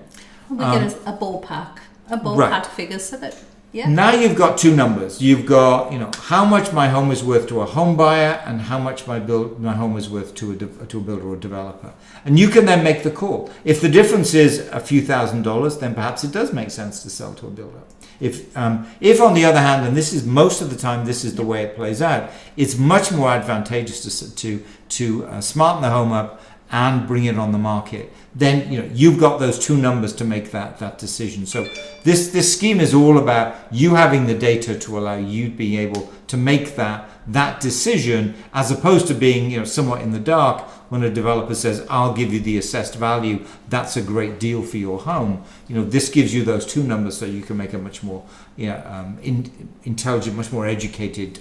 We get a ballpark figure so that, Now you've got two numbers. You've got, how much my home is worth to a home buyer and how much my home is worth to a builder or developer. And you can then make the call. If the difference is a few $1,000s, then perhaps it does make sense to sell to a builder. If on the other hand, and this is most of the time, this is the way it plays out, it's much more advantageous to smarten the home up and bring it on the market. Then you've got those two numbers to make that decision. So this scheme is all about you having the data to allow you being able to make that decision, as opposed to being somewhat in the dark when a developer says, I'll give you the assessed value, that's a great deal for your home. This gives you those two numbers so you can make a much more intelligent, much more educated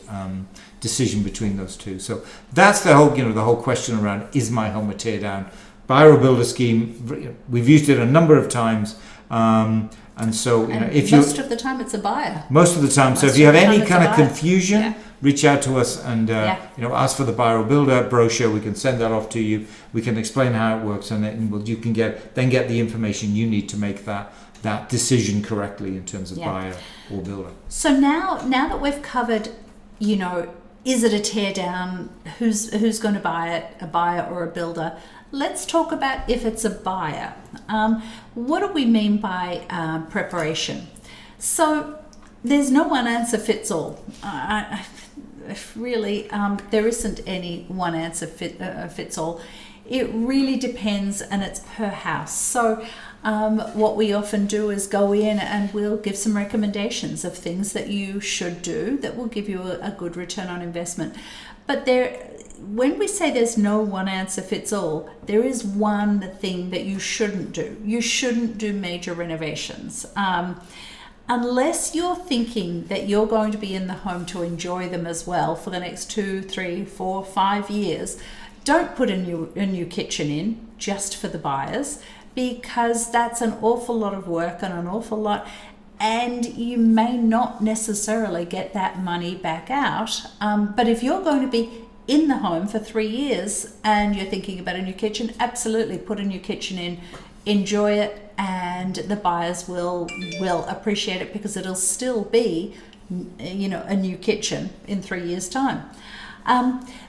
decision between those two. So that's the whole question around, is my home a teardown? Buyer or builder scheme, we've used it a number of times, and so most of the time it's a buyer. Most of the time. So if you have any kind of confusion, reach out to us and ask for the buyer or builder brochure. We can send that off to you. We can explain how it works, and you can get the information you need to make that decision correctly in terms of buyer or builder. So now that we've covered, is it a teardown? Who's going to buy it? A buyer or a builder? Let's talk about if it's a buyer. What do we mean by preparation? So there's no one answer fits all. Really, there isn't any one answer fits all. It really depends, and it's per house. So what we often do is go in and we'll give some recommendations of things that you should do that will give you a good return on investment. But when we say there's no one answer fits all, there is one thing that you shouldn't do. You shouldn't do major renovations. Unless you're thinking that you're going to be in the home to enjoy them as well for the next 2, 3, 4, 5 years, don't put a new kitchen in just for the buyers, because that's an awful lot of work and an awful lot, and you may not necessarily get that money back out. But if you're going to be in the home for 3 years and you're thinking about a new kitchen, absolutely put a new kitchen in, enjoy it, and the buyers will appreciate it, because it'll still be a new kitchen in 3 years' time.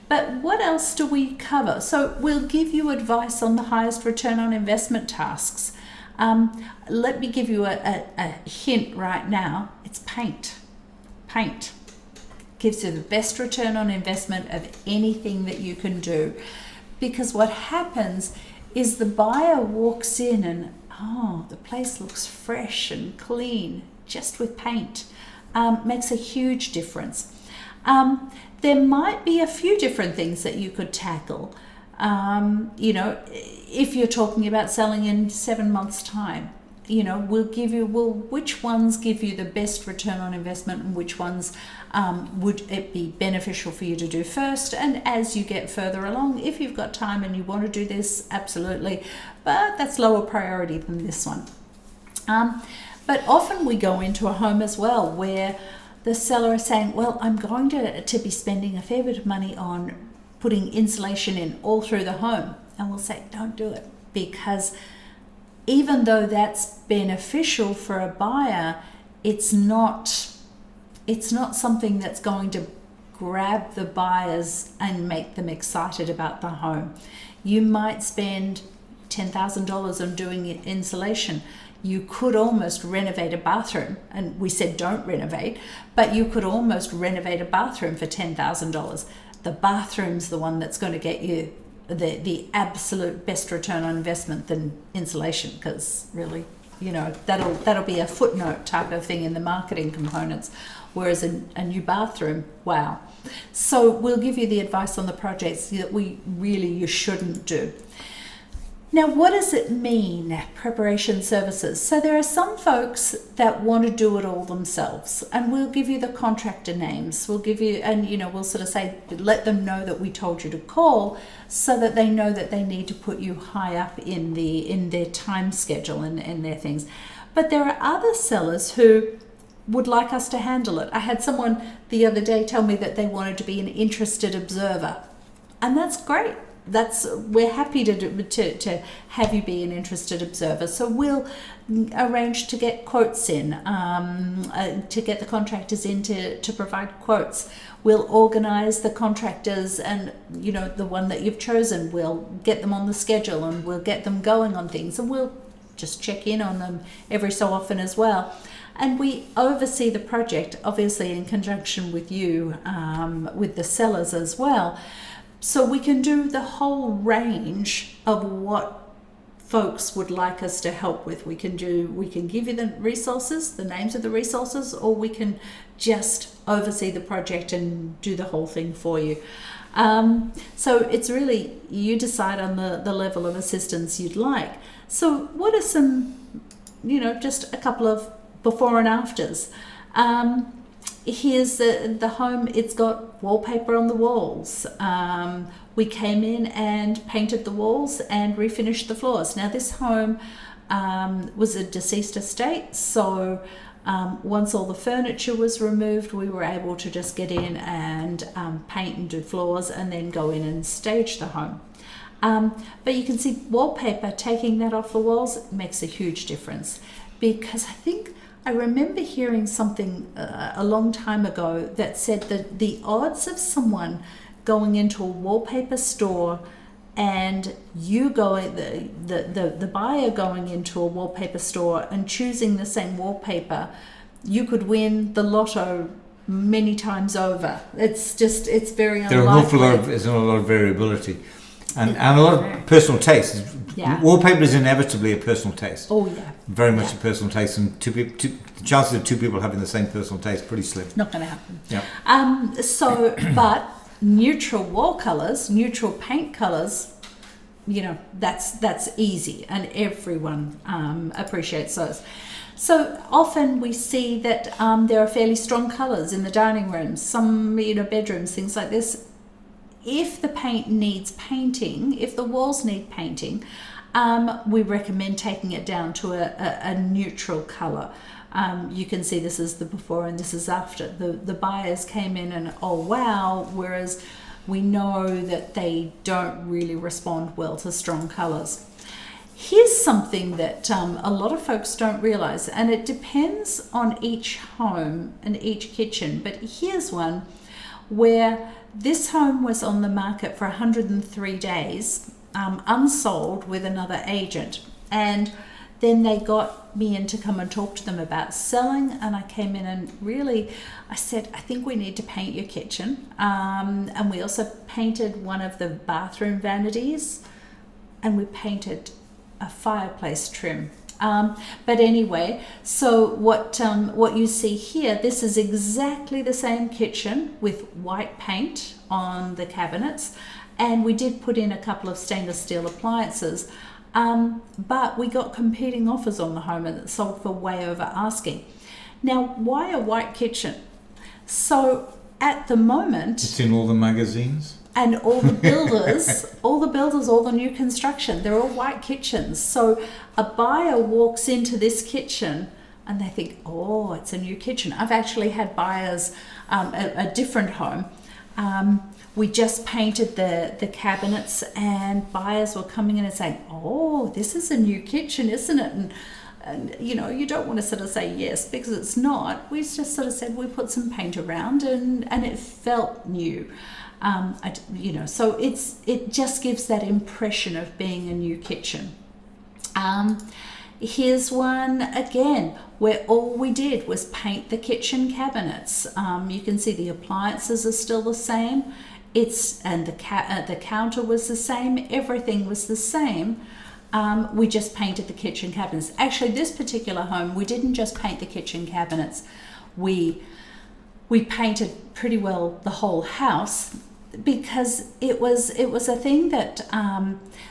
But what else do we cover? So we'll give you advice on the highest return on investment tasks. Let me give you a hint right now. It's paint. Paint gives you the best return on investment of anything that you can do, because what happens is the buyer walks in and the place looks fresh and clean just with paint. Makes a huge difference. There might be a few different things that you could tackle. If you're talking about selling in 7 months' time, which ones give you the best return on investment and which ones would it be beneficial for you to do first. And as you get further along, if you've got time and you want to do this, absolutely, but that's lower priority than this one. But often we go into a home as well where the seller is saying, well, I'm going to be spending a fair bit of money on putting insulation in all through the home. And we'll say, don't do it, because even though that's beneficial for a buyer, it's not something that's going to grab the buyers and make them excited about the home. You might spend $10,000 on doing insulation. You could almost renovate a bathroom, and we said don't renovate, but you could almost renovate a bathroom for $10,000. The bathroom's the one that's going to get you the absolute best return on investment than insulation, because really, that'll be a footnote type of thing in the marketing components, whereas a new bathroom, wow. So we'll give you the advice on the projects that you shouldn't do. Now, what does it mean, preparation services? So there are some folks that want to do it all themselves, and we'll give you the contractor names. We'll give you, and we'll sort of say, let them know that we told you to call, so that they know that they need to put you high up in their time schedule and their things. But there are other sellers who would like us to handle it. I had someone the other day tell me that they wanted to be an interested observer, and that's great. We're happy to have you be an interested observer. So we'll arrange to get quotes in, to get the contractors in to provide quotes. We'll organise the contractors, and the one that you've chosen, we'll get them on the schedule and we'll get them going on things, and we'll just check in on them every so often as well. And we oversee the project, obviously in conjunction with you, with the sellers as well. So we can do the whole range of what folks would like us to help with. We can give you the resources, the names of the resources, or we can just oversee the project and do the whole thing for you. So it's really, you decide on the level of assistance you'd like. So what are some, just a couple of before and afters? Here's the home. It's got wallpaper on the walls. We came in and painted the walls and refinished the floors. Now this home was a deceased estate, so once all the furniture was removed, we were able to just get in and paint and do floors, and then go in and stage the home. But you can see wallpaper, taking that off the walls makes a huge difference, because I remember hearing something a long time ago that said that the odds of someone going into a wallpaper store and you going, the buyer going into a wallpaper store and choosing the same wallpaper, you could win the lotto many times over. It's very unlikely. There's a lot of variability. And a lot of personal taste. Yeah. Wallpaper is inevitably a personal taste. Oh yeah. Very much a personal taste, and the chances of two people having the same personal taste pretty slim. Not going to happen. Yeah. But neutral wall colours, neutral paint colours, that's easy, and everyone appreciates those. So often we see that there are fairly strong colours in the dining rooms, some bedrooms, things like this. If the paint needs painting, if the walls need painting, we recommend taking it down to a neutral colour. You can see this is the before and this is after. The buyers came in and, oh wow, whereas we know that they don't really respond well to strong colours. Here's something that a lot of folks don't realise, and it depends on each home and each kitchen, but here's one where this home was on the market for 103 days, unsold, with another agent. And then they got me in to come and talk to them about selling, and I came in and I said, I think we need to paint your kitchen. And we also painted one of the bathroom vanities, and we painted a fireplace trim. But anyway, so what you see here, this is exactly the same kitchen with white paint on the cabinets, and we did put in a couple of stainless steel appliances. But we got competing offers on the home and it sold for way over asking. Now, why a white kitchen? So at the moment, It's in all the magazines. and all the builders, all the new construction, they're all white kitchens. So a buyer walks into this kitchen and they think, oh, it's a new kitchen. I've actually had buyers at a different home. We just painted the cabinets and buyers were coming in and saying, oh, this is a new kitchen, isn't it? And you know, you don't want to sort of say yes because it's not. We just sort of said we put some paint around and it felt new. So it just gives that impression of being a new kitchen. Here's one again where all we did was paint the kitchen cabinets. You can see the appliances are still the same. The counter was the same. Everything was the same. We just painted the kitchen cabinets. Actually, this particular home, we didn't just paint the kitchen cabinets. We painted pretty well the whole house, because it was a thing that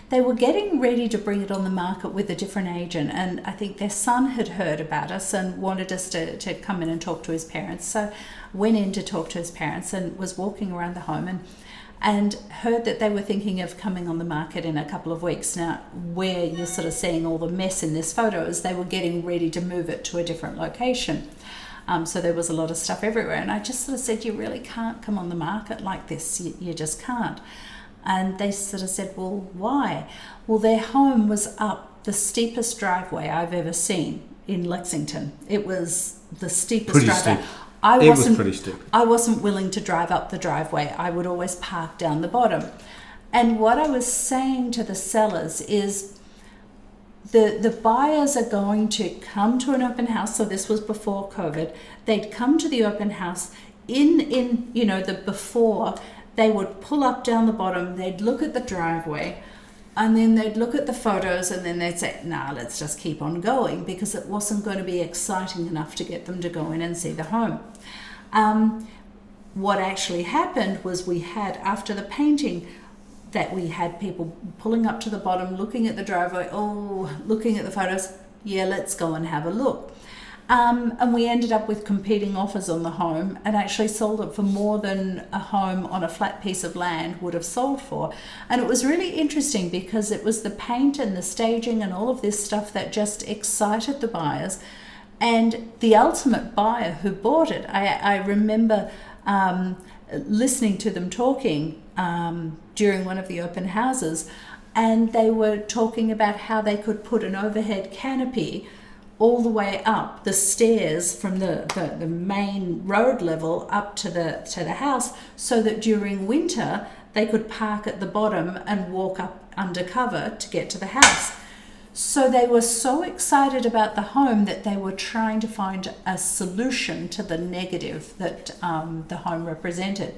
they were getting ready to bring it on the market with a different agent, and I think their son had heard about us and wanted us to come in and talk to his parents. So went in to talk to his parents and was walking around the home and heard that they were thinking of coming on the market in a couple of weeks. Now, where you're sort of seeing all the mess in this photo is they were getting ready to move it to a different location. So there was a lot of stuff everywhere. And I just sort of said, you really can't come on the market like this. You just can't. And they sort of said, well, why? Well, their home was up the steepest driveway I've ever seen in Lexington. It was the steepest Pretty driveway. steep. It was pretty steep. I wasn't willing to drive up the driveway. I would always park down the bottom. And what I was saying to the sellers is, the buyers are going to come to an open house. So this was before COVID. They'd come to the open house in the before. They would pull up down the bottom. They'd look at the driveway, and then they'd look at the photos, and then they'd say, "Nah, let's just keep on going," because it wasn't going to be exciting enough to get them to go in and see the home. What actually happened was we had, after the painting, that we had people pulling up to the bottom, looking at the driveway, looking at the photos, yeah, let's go and have a look. And we ended up with competing offers on the home and actually sold it for more than a home on a flat piece of land would have sold for. And it was really interesting because it was the paint and the staging and all of this stuff that just excited the buyers. And the ultimate buyer who bought it, I remember listening to them talking during one of the open houses, and they were talking about how they could put an overhead canopy all the way up the stairs from the main road level up to the house, so that during winter they could park at the bottom and walk up undercover to get to the house. So they were so excited about the home that they were trying to find a solution to the negative that the home represented.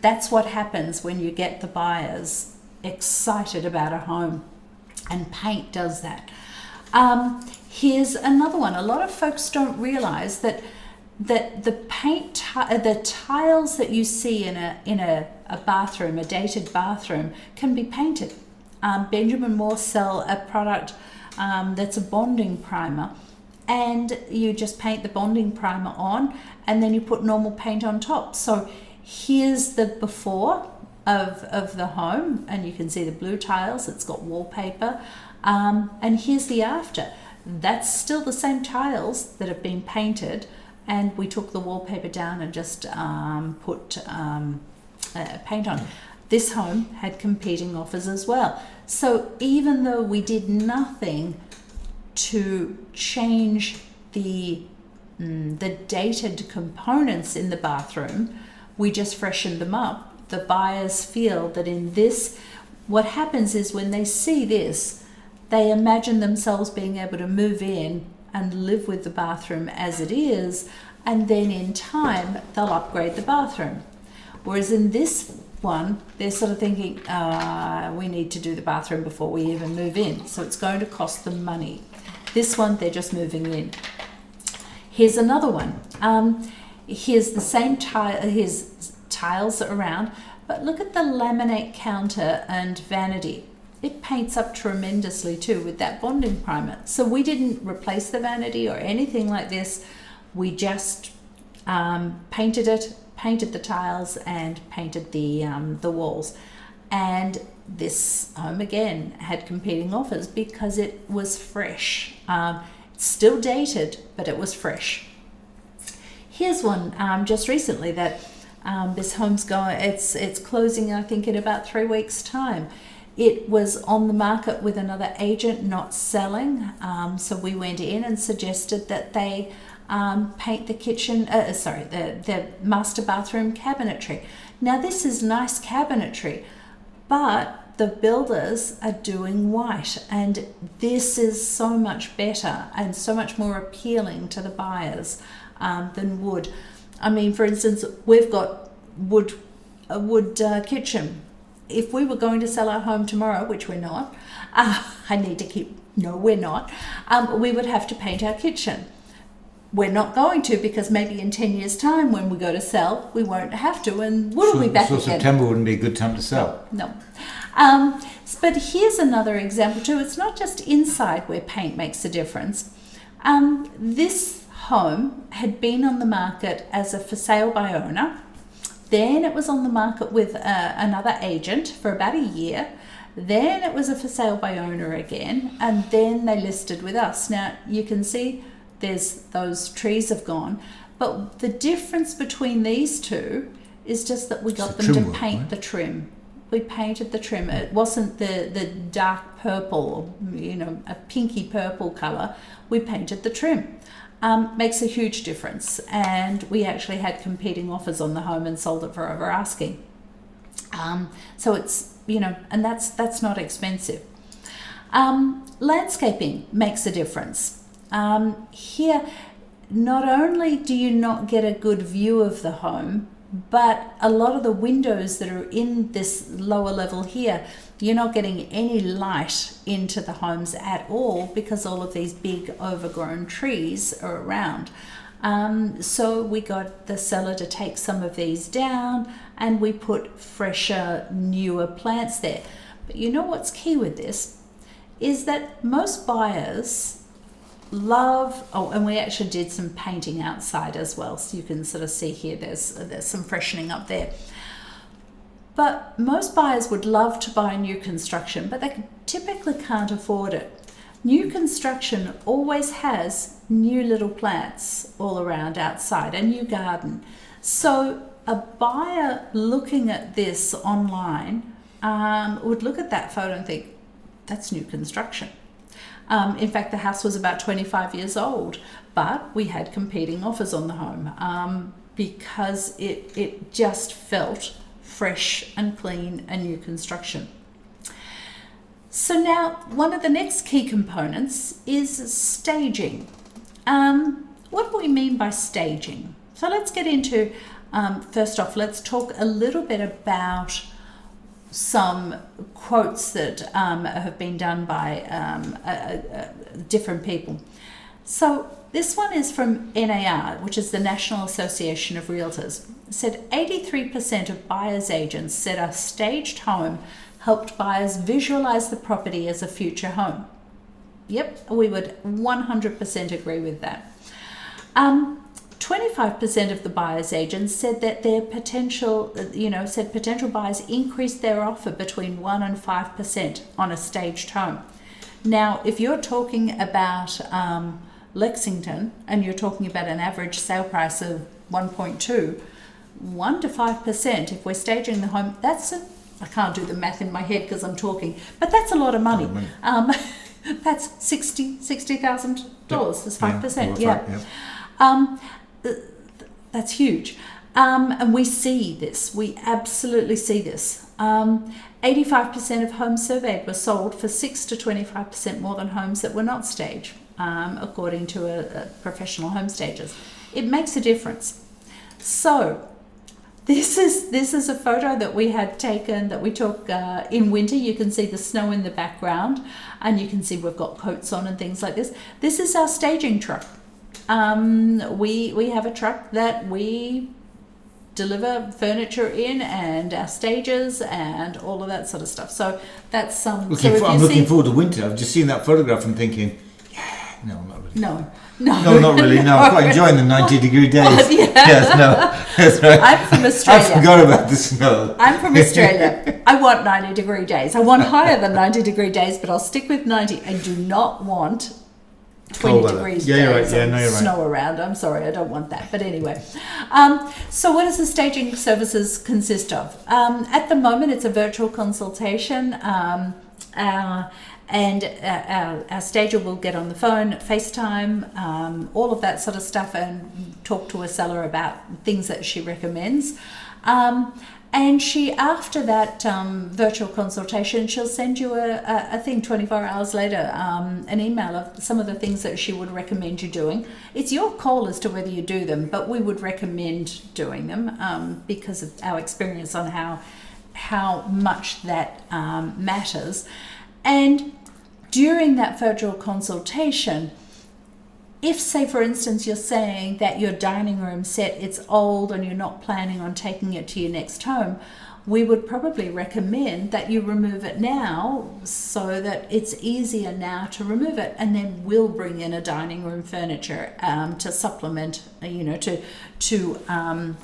That's what happens when you get the buyers excited about a home, and paint does that. Here's another one. A lot of folks don't realize that the paint, the tiles that you see in a bathroom, a dated bathroom, can be painted. Benjamin Moore sell a product that's a bonding primer, and you just paint the bonding primer on, and then you put normal paint on top. So here's the before of the home, and you can see the blue tiles. It's got wallpaper, and here's the after. That's still the same tiles that have been painted, and we took the wallpaper down and just put paint on. This home had competing offers as well. So even though we did nothing to change the dated components in the bathroom, we just freshened them up. The buyers feel that in this, what happens is when they see this, they imagine themselves being able to move in and live with the bathroom as it is, and then in time they'll upgrade the bathroom. Whereas in this one, they're sort of thinking, we need to do the bathroom before we even move in, so it's going to cost them money. This one, they're just moving in. Here's another one. Here's the same tile, here's tiles around, but look at the laminate counter and vanity. it paints up tremendously too with that bonding primer. So we didn't replace the vanity or anything like this. We just painted it, painted the tiles, and painted the walls. And this home again had competing offers because it was fresh. It's still dated, but it was fresh. Here's one just recently that this home's going. It's closing, I think, in about 3 weeks' time. It was on the market with another agent, not selling. So we went in and suggested that they paint the kitchen, the master bathroom cabinetry. Now this is nice cabinetry, but the builders are doing white, and this is so much better and so much more appealing to the buyers than wood. I mean, for instance, we've got a wood kitchen. If we were going to sell our home tomorrow, which we're not, we're not, we would have to paint our kitchen. We're not going to, because maybe in 10 years' time when we go to sell, we won't have to, and we'll be back so again. September wouldn't be a good time to sell. No. But here's another example too. It's not just inside where paint makes a difference. This home had been on the market as a for sale by owner. Then it was on the market with another agent for about a year. Then it was a for sale by owner again, and then they listed with us. Now you can see those trees have gone, but the difference between these two is just that we got them to paint the trim. We painted the trim. It wasn't the dark purple, a pinky purple color. We painted the trim. Makes a huge difference, and we actually had competing offers on the home and sold it for over asking. So it's and that's not expensive. Landscaping makes a difference. Here, not only do you not get a good view of the home, but a lot of the windows that are in this lower level here, you're not getting any light into the homes at all because all of these big overgrown trees are around. So we got the seller to take some of these down, and we put fresher, newer plants there. But you know what's key with this is that most buyers love, and we actually did some painting outside as well, so you can sort of see here there's some freshening up there. But most buyers would love to buy new construction, but they typically can't afford it. New construction always has new little plants all around outside, a new garden. So a buyer looking at this online would look at that photo and think, that's new construction. In fact, the house was about 25 years old, but we had competing offers on the home because it just felt fresh and clean and new construction. So now one of the next key components is staging. What do we mean by staging? So let's get into, first off, let's talk a little bit about some quotes that have been done by different people. So this one is from NAR, which is the National Association of Realtors. It said 83% of buyers' agents said a staged home helped buyers visualize the property as a future home. Yep, we would 100% agree with that. 25% of the buyers' agents said that their potential buyers increased their offer between 1 and 5% on a staged home. Now, if you're talking about Lexington and you're talking about an average sale price of 1.2, 1 to 5%, if we're staging the home, I can't do the math in my head because I'm talking, but that's a lot of money. That's $60,000. That's 5%. Yeah. That's huge. And we see this. We absolutely see this. 85% of homes surveyed were sold for 6 to 25% more than homes that were not staged, according to a professional home stagers. It makes a difference. So this is a photo that we had taken, that we took in winter. You can see the snow in the background, and you can see we've got coats on and things like this. This is our staging truck. We have a truck that we deliver furniture in, and our stages and all of that sort of stuff. So that's I'm looking forward to winter. I've just seen that photograph and thinking, no, not really. No, not really. No, I'm quite enjoying the 90-degree days. Well, yeah. Yes, no, that's right. I'm from Australia. I forgot about the snow. I'm from Australia. I want 90-degree days. I want higher than 90-degree days, but I'll stick with 90. I do not want 20 degrees you're right. days Yeah, and no, you're right. snow around. I'm sorry, I don't want that. But anyway, so what does the staging services consist of? At the moment, it's a virtual consultation. And our stager will get on the phone, FaceTime, all of that sort of stuff, and talk to a seller about things that she recommends. And she, after that virtual consultation, she'll send you a thing 24 hours later, an email of some of the things that she would recommend you doing. It's your call as to whether you do them, but we would recommend doing them because of our experience on how much that matters. And during that virtual consultation, if, say, for instance, you're saying that your dining room set, it's old and you're not planning on taking it to your next home, we would probably recommend that you remove it now so that it's easier now to remove it, and then we'll bring in a dining room furniture to supplement, to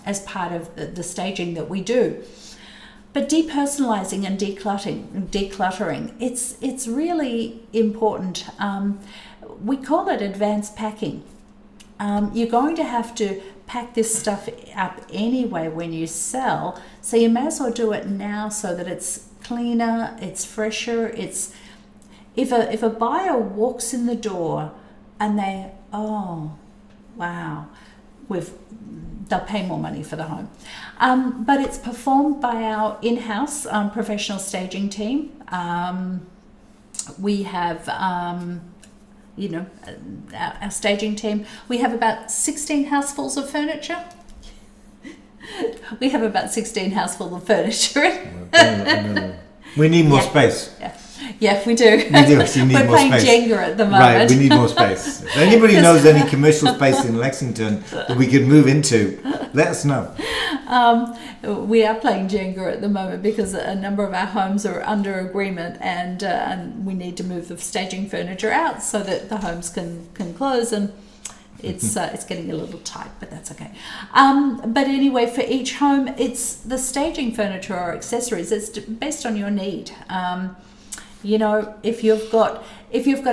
as part of the staging that we do. But depersonalizing and decluttering, it's really important. We call it advanced packing. You're going to have to pack this stuff up anyway when you sell, so you may as well do it now so that it's cleaner, it's fresher. It's if a buyer walks in the door and they, oh, wow, they'll pay more money for the home. But it's performed by our in-house professional staging team. We have, our staging team. We have about 16 housefuls of furniture. We need more space. Yeah, we do. We do. So you need We're more playing space. Jenga at the moment. Right, we need more space. If anybody knows any commercial space in Lexington that we could move into, let us know. We are playing Jenga at the moment because a number of our homes are under agreement, and we need to move the staging furniture out so that the homes can close, and it's getting a little tight, but that's okay. But anyway, for each home, it's the staging furniture or accessories. It's based on your need. If you've got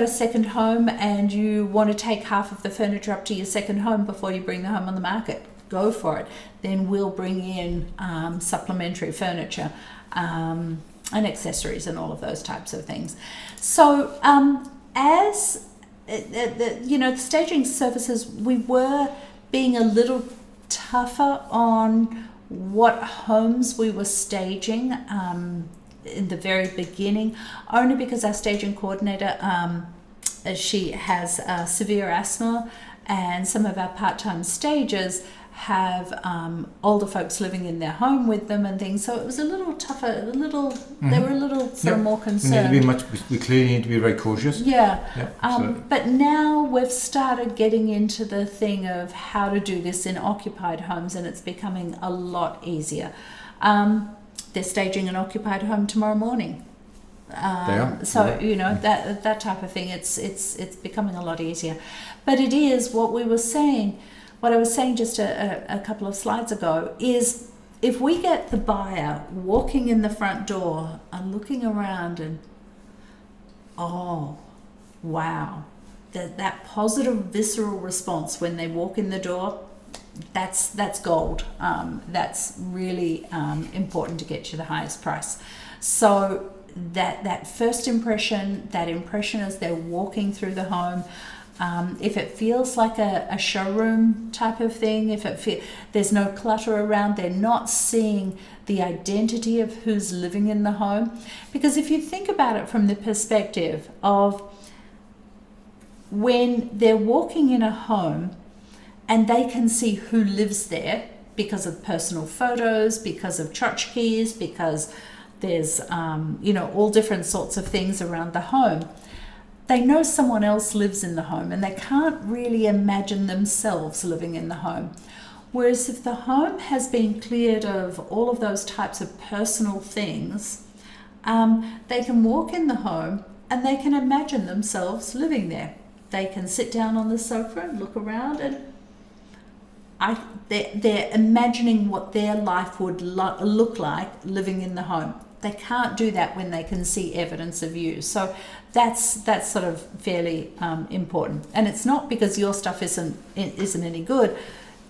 a second home and you want to take half of the furniture up to your second home before you bring the home on the market, go for it. Then we'll bring in supplementary furniture and accessories and all of those types of things. So as the staging services, we were being a little tougher on what homes we were staging in the very beginning, only because our staging coordinator, she has severe asthma, and some of our part-time stagers have older folks living in their home with them and things, so it was a little tougher, they were a little sort of more concerned. We clearly need to be very cautious. But now we've started getting into the thing of how to do this in occupied homes, and it's becoming a lot easier. They're staging an occupied home tomorrow morning. They are. So that type of thing. It's becoming a lot easier, but it is what we were saying. What I was saying just a couple of slides ago is, if we get the buyer walking in the front door and looking around and, oh, wow, that positive visceral response when they walk in the door, that's gold. That's really important to get you the highest price. So that first impression, that impression as they're walking through the home, if it feels like a showroom type of thing, there's no clutter around, they're not seeing the identity of who's living in the home. Because if you think about it from the perspective of when they're walking in a home and they can see who lives there because of personal photos, because of tchotchkes, because there's all different sorts of things around the home. They know someone else lives in the home, and they can't really imagine themselves living in the home. Whereas if the home has been cleared of all of those types of personal things, they can walk in the home and they can imagine themselves living there. They can sit down on the sofa and look around, and they're imagining what their life would look like living in the home. They can't do that when they can see evidence of you. So that's sort of fairly important. And it's not because your stuff isn't any good.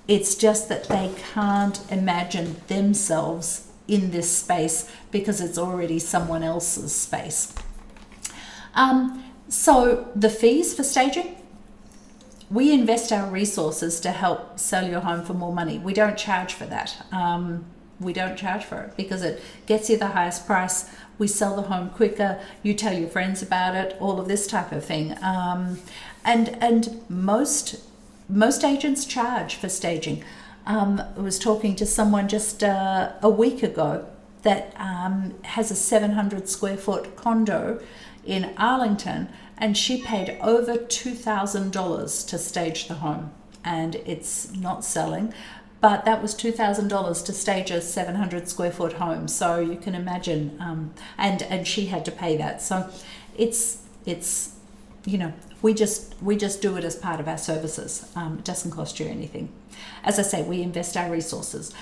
It's just that they can't imagine themselves in this space because it's already someone else's space. So the fees for staging, we invest our resources to help sell your home for more money. We don't charge for that. We don't charge for it because it gets you the highest price. We sell the home quicker. You tell your friends about it, all of this type of thing. And most agents charge for staging. I was talking to someone just a week ago that has a 700 square foot condo in Arlington, and she paid over $2,000 to stage the home, and it's not selling, but that was $2,000 to stage a 700 square foot home. So you can imagine, and she had to pay that. So it's you know, we just do it as part of our services. It doesn't cost you anything. As I say, we invest our resources.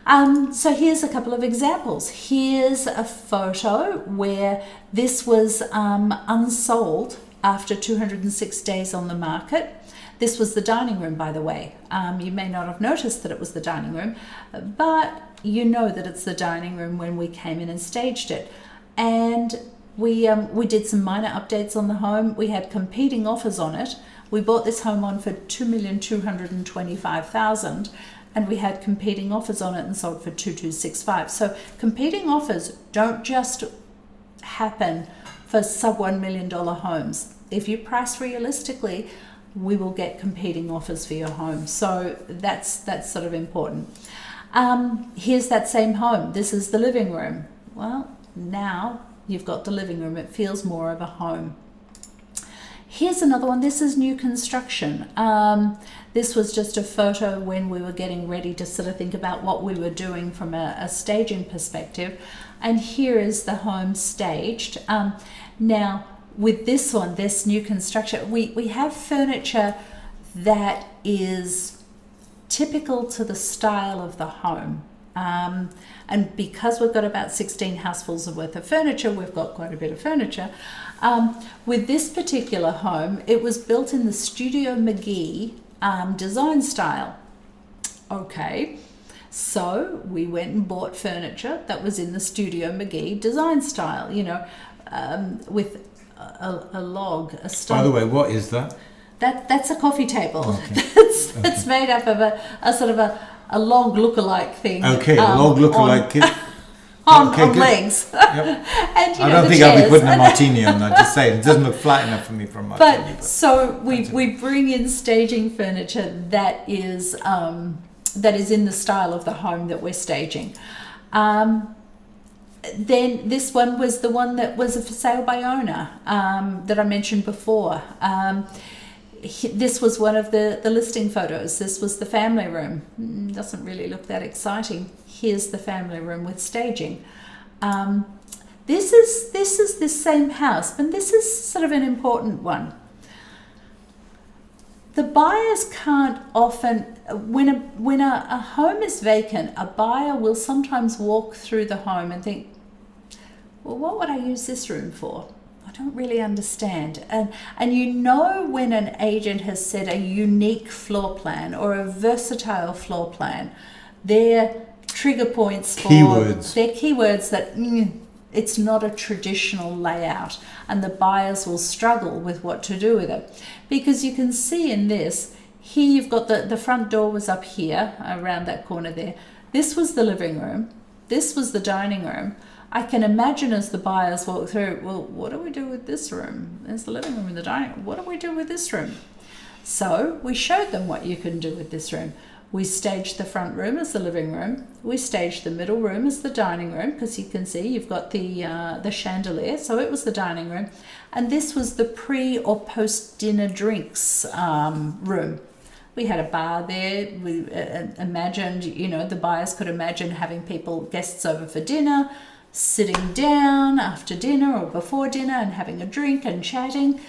So here's a couple of examples. Here's a photo where this was unsold after 206 days on the market. This was the dining room, by the way. You may not have noticed that it was the dining room, but you know that it's the dining room when we came in and staged it. And we did some minor updates on the home. We had competing offers on it. We bought this home on for $2,225,000, and we had competing offers on it and sold for $2,265. So competing offers don't just happen for sub $1 million homes. If you price realistically, we will get competing offers for your home. So that's sort of important. Here's that same home. This is the living room. Well, now you've got the living room. It feels more of a home. Here's another one. This is new construction. This was just a photo when we were getting ready to sort of think about what we were doing from a staging perspective. And here is the home staged. Now, with this one, this new construction, we have furniture that is typical to the style of the home. And because we've got about 16 housefuls worth of furniture, we've got quite a bit of furniture. With this particular home, it was built in the Studio McGee design style. Okay, so we went and bought furniture that was in the Studio McGee design style, you know, with a log, a stone. By the way, what is that? That's a coffee table. Okay. That's made up of a sort of a log lookalike thing. Okay, log lookalike. On good. legs. Yep. And, I don't think I'll be putting a martini on that. Just say it doesn't look flat enough for me for a martini. But so we bring in staging furniture that is in the style of the home that we're staging. Then this one was the one that was for sale by owner that I mentioned before. This was one of the listing photos. This was the family room. Doesn't really look that exciting. Here's the family room with staging. This is this same house, but this is sort of an important one. The buyers can't often, when a home is vacant, a buyer will sometimes walk through the home and think, well, what would I use this room for? I don't really understand. And you know when an agent has said a unique floor plan or a versatile floor plan, they're trigger points for keywords. They're keywords that it's not a traditional layout, and the buyers will struggle with what to do with it. Because you can see in this, here you've got the front door was up here, around that corner there. This was the living room. This was the dining room. I can imagine as the buyers walk through, well, what do we do with this room? There's the living room and the dining room. What do we do with this room? So we showed them what you can do with this room. We staged the front room as the living room. We staged the middle room as the dining room, because you can see you've got the chandelier, so it was the dining room. And this was the pre or post dinner drinks room. We had a bar there. We imagined, the buyers could imagine having guests over for dinner, sitting down after dinner or before dinner and having a drink and chatting.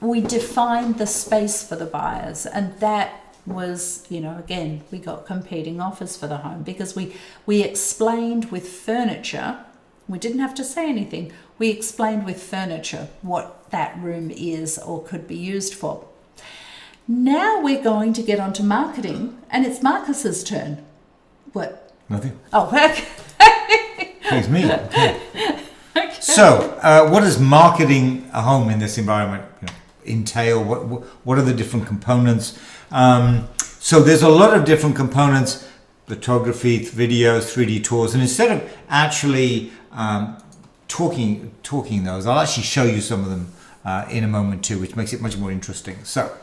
We defined the space for the buyers, and that was, again, we got competing offers for the home because we explained with furniture. We didn't have to say anything. We explained with furniture what that room is or could be used for. Now we're going to get onto marketing, and it's Marcus's turn. What? Nothing. Oh, okay. It's me. Okay. Okay. So, what does marketing a home in this environment entail? What are the different components? So there's a lot of different components: photography, videos, 3D tours, and instead of actually talking those, I'll actually show you some of them in a moment too, which makes it much more interesting. So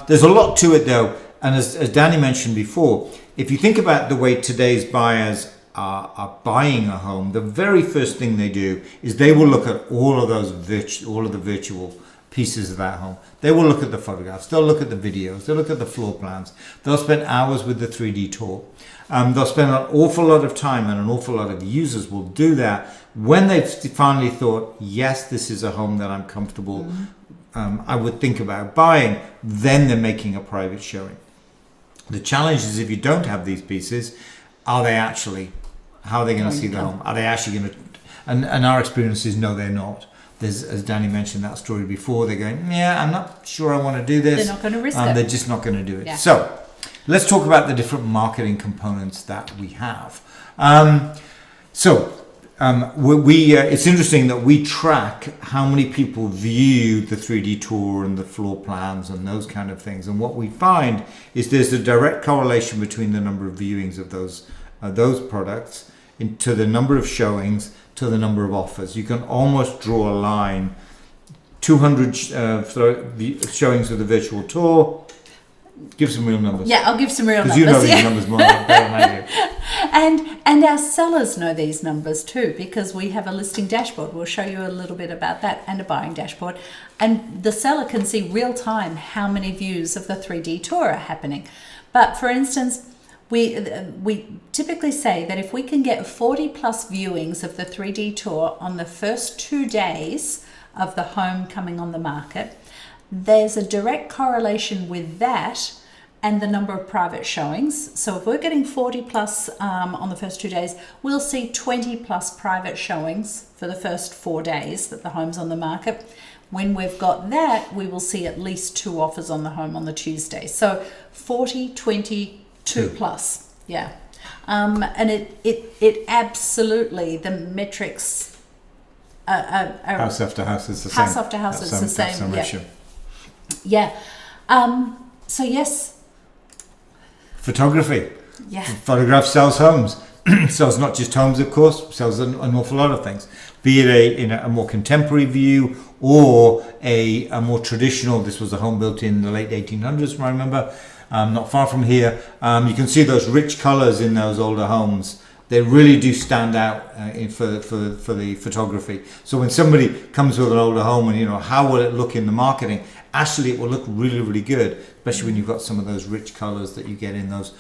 there's a lot to it though, and as Danny mentioned before, if you think about the way today's buyers are buying a home, the very first thing they do is they will look at all of the virtual pieces of that home. They will look at the photographs, they'll look at the videos, they'll look at the floor plans, they'll spend hours with the 3D tour. They'll spend an awful lot of time, and an awful lot of users will do that when they've finally thought, yes, this is a home that I'm comfortable, I would think about buying. Then they're making a private showing. The challenge is, if you don't have these pieces, how are they going to see the home? Are they actually going to, and our experience is no, they're not. There's, as Danny mentioned that story before, they're going, yeah, I'm not sure I want to do this. They're not going to risk it. They're just not going to do it. Yeah. So let's talk about the different marketing components that we have. It's interesting that we track how many people view the 3D tour and the floor plans and those kind of things. And what we find is there's a direct correlation between the number of viewings of those products to the number of showings to the number of offers. You can almost draw a line. 200 showings of the virtual tour. Give some real numbers. Yeah, I'll give some real numbers. Because you know these numbers more better than I do. And our sellers know these numbers too, because we have a listing dashboard. We'll show you a little bit about that, and a buying dashboard. And the seller can see real time how many views of the 3D tour are happening. But for instance, we typically say that if we can get 40 plus viewings of the 3D tour on the first 2 days of the home coming on the market, there's a direct correlation with that and the number of private showings. So if we're getting 40 plus on the first 2 days, we'll see 20 plus private showings for the first 4 days that the home's on the market. When we've got that, we will see at least 2 offers on the home on the Tuesday. So 40, 20, 2 plus. Yeah. And it absolutely, the metrics are house after house is the same. House after house is the same. Ratio. Yeah. So yes. Photography. Yeah. Photograph sells homes. Sells not just homes, of course. Sells an awful lot of things. Be it in a more contemporary view or a more traditional. This was a home built in the late 1800s, I remember. Not far from here. You can see those rich colours in those older homes. They really do stand out for the photography. So when somebody comes with an older home, and how will it look in the marketing? Actually, it will look really, really good, especially when you've got some of those rich colours that you get in those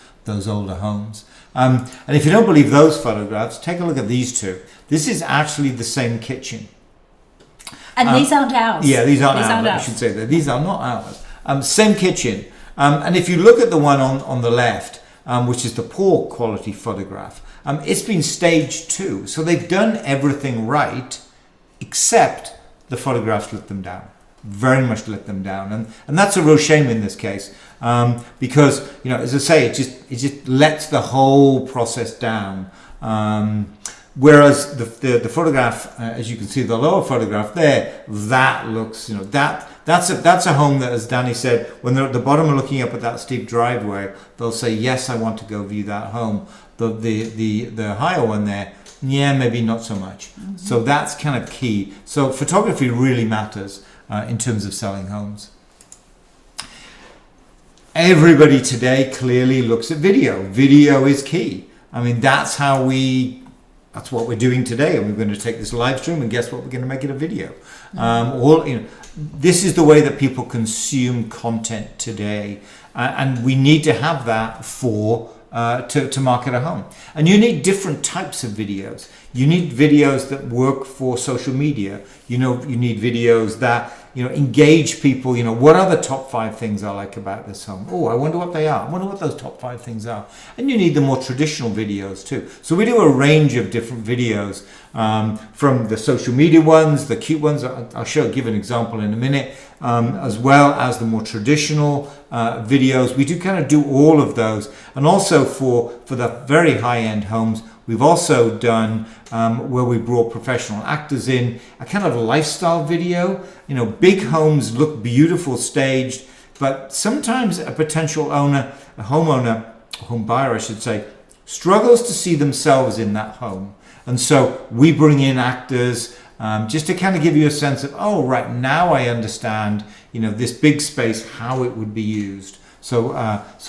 older homes. And if you don't believe those photographs, take a look at these two. This is actually the same kitchen. And these aren't ours. Yeah, these aren't ours. I should say that these are not ours. Same kitchen. And if you look at the one on the left, which is the poor quality photograph, it's been staged too. So they've done everything right, except the photographs let them down. Very much let them down. And that's a real shame in this case, because, as I say, it just lets the whole process down. Whereas the photograph, as you can see, the lower photograph there, that looks, that's a home that, as Danny said, when they're at the bottom and looking up at that steep driveway, they'll say, yes, I want to go view that home. The higher one there, yeah, maybe not so much. Mm-hmm. So that's kind of key. So photography really matters in terms of selling homes. Everybody today clearly looks at video. Video is key. I mean, that's what we're doing today, and we're going to take this live stream, and guess what? We're going to make it a video. This is the way that people consume content today, and we need to have that for to market a home. And you need different types of videos. You need videos that work for social media. You need videos that engage people. What are the top 5 things I like about this home? Oh, I wonder what they are. I wonder what those top 5 things are. And you need the more traditional videos too. So we do a range of different videos, from the social media ones, the cute ones. I'll give an example in a minute, as well as the more traditional videos. We do kind of do all of those. And also for the very high-end homes, we've also done where we brought professional actors in, a kind of lifestyle video. Big homes look beautiful staged, but sometimes a potential owner, a homeowner, a home buyer I should say, struggles to see themselves in that home. And so we bring in actors just to kind of give you a sense of, oh, right, now I understand, this big space, how it would be used. So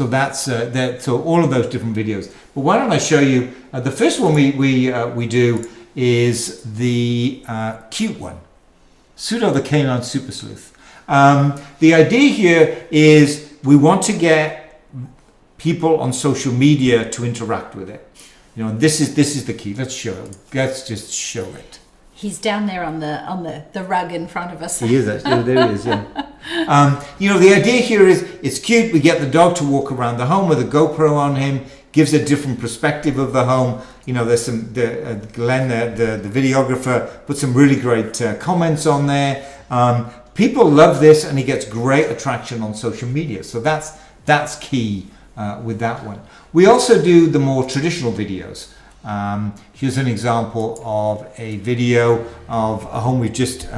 that's so all of those different videos. But why don't I show you the first one we do is the cute one, Pseudo the Canine Super Sleuth. The idea here is we want to get people on social media to interact with it. And this is the key. Let's show it. Let's just show it. He's down there on the rug in front of us. He is actually. There he is. Yeah. The idea here is it's cute. We get the dog to walk around the home with a GoPro on him. Gives a different perspective of the home. There's some Glenn, the videographer, put some really great comments on there. People love this, and he gets great attraction on social media. So that's key with that one. We also do the more traditional videos. Here's an example of a video of a home we've just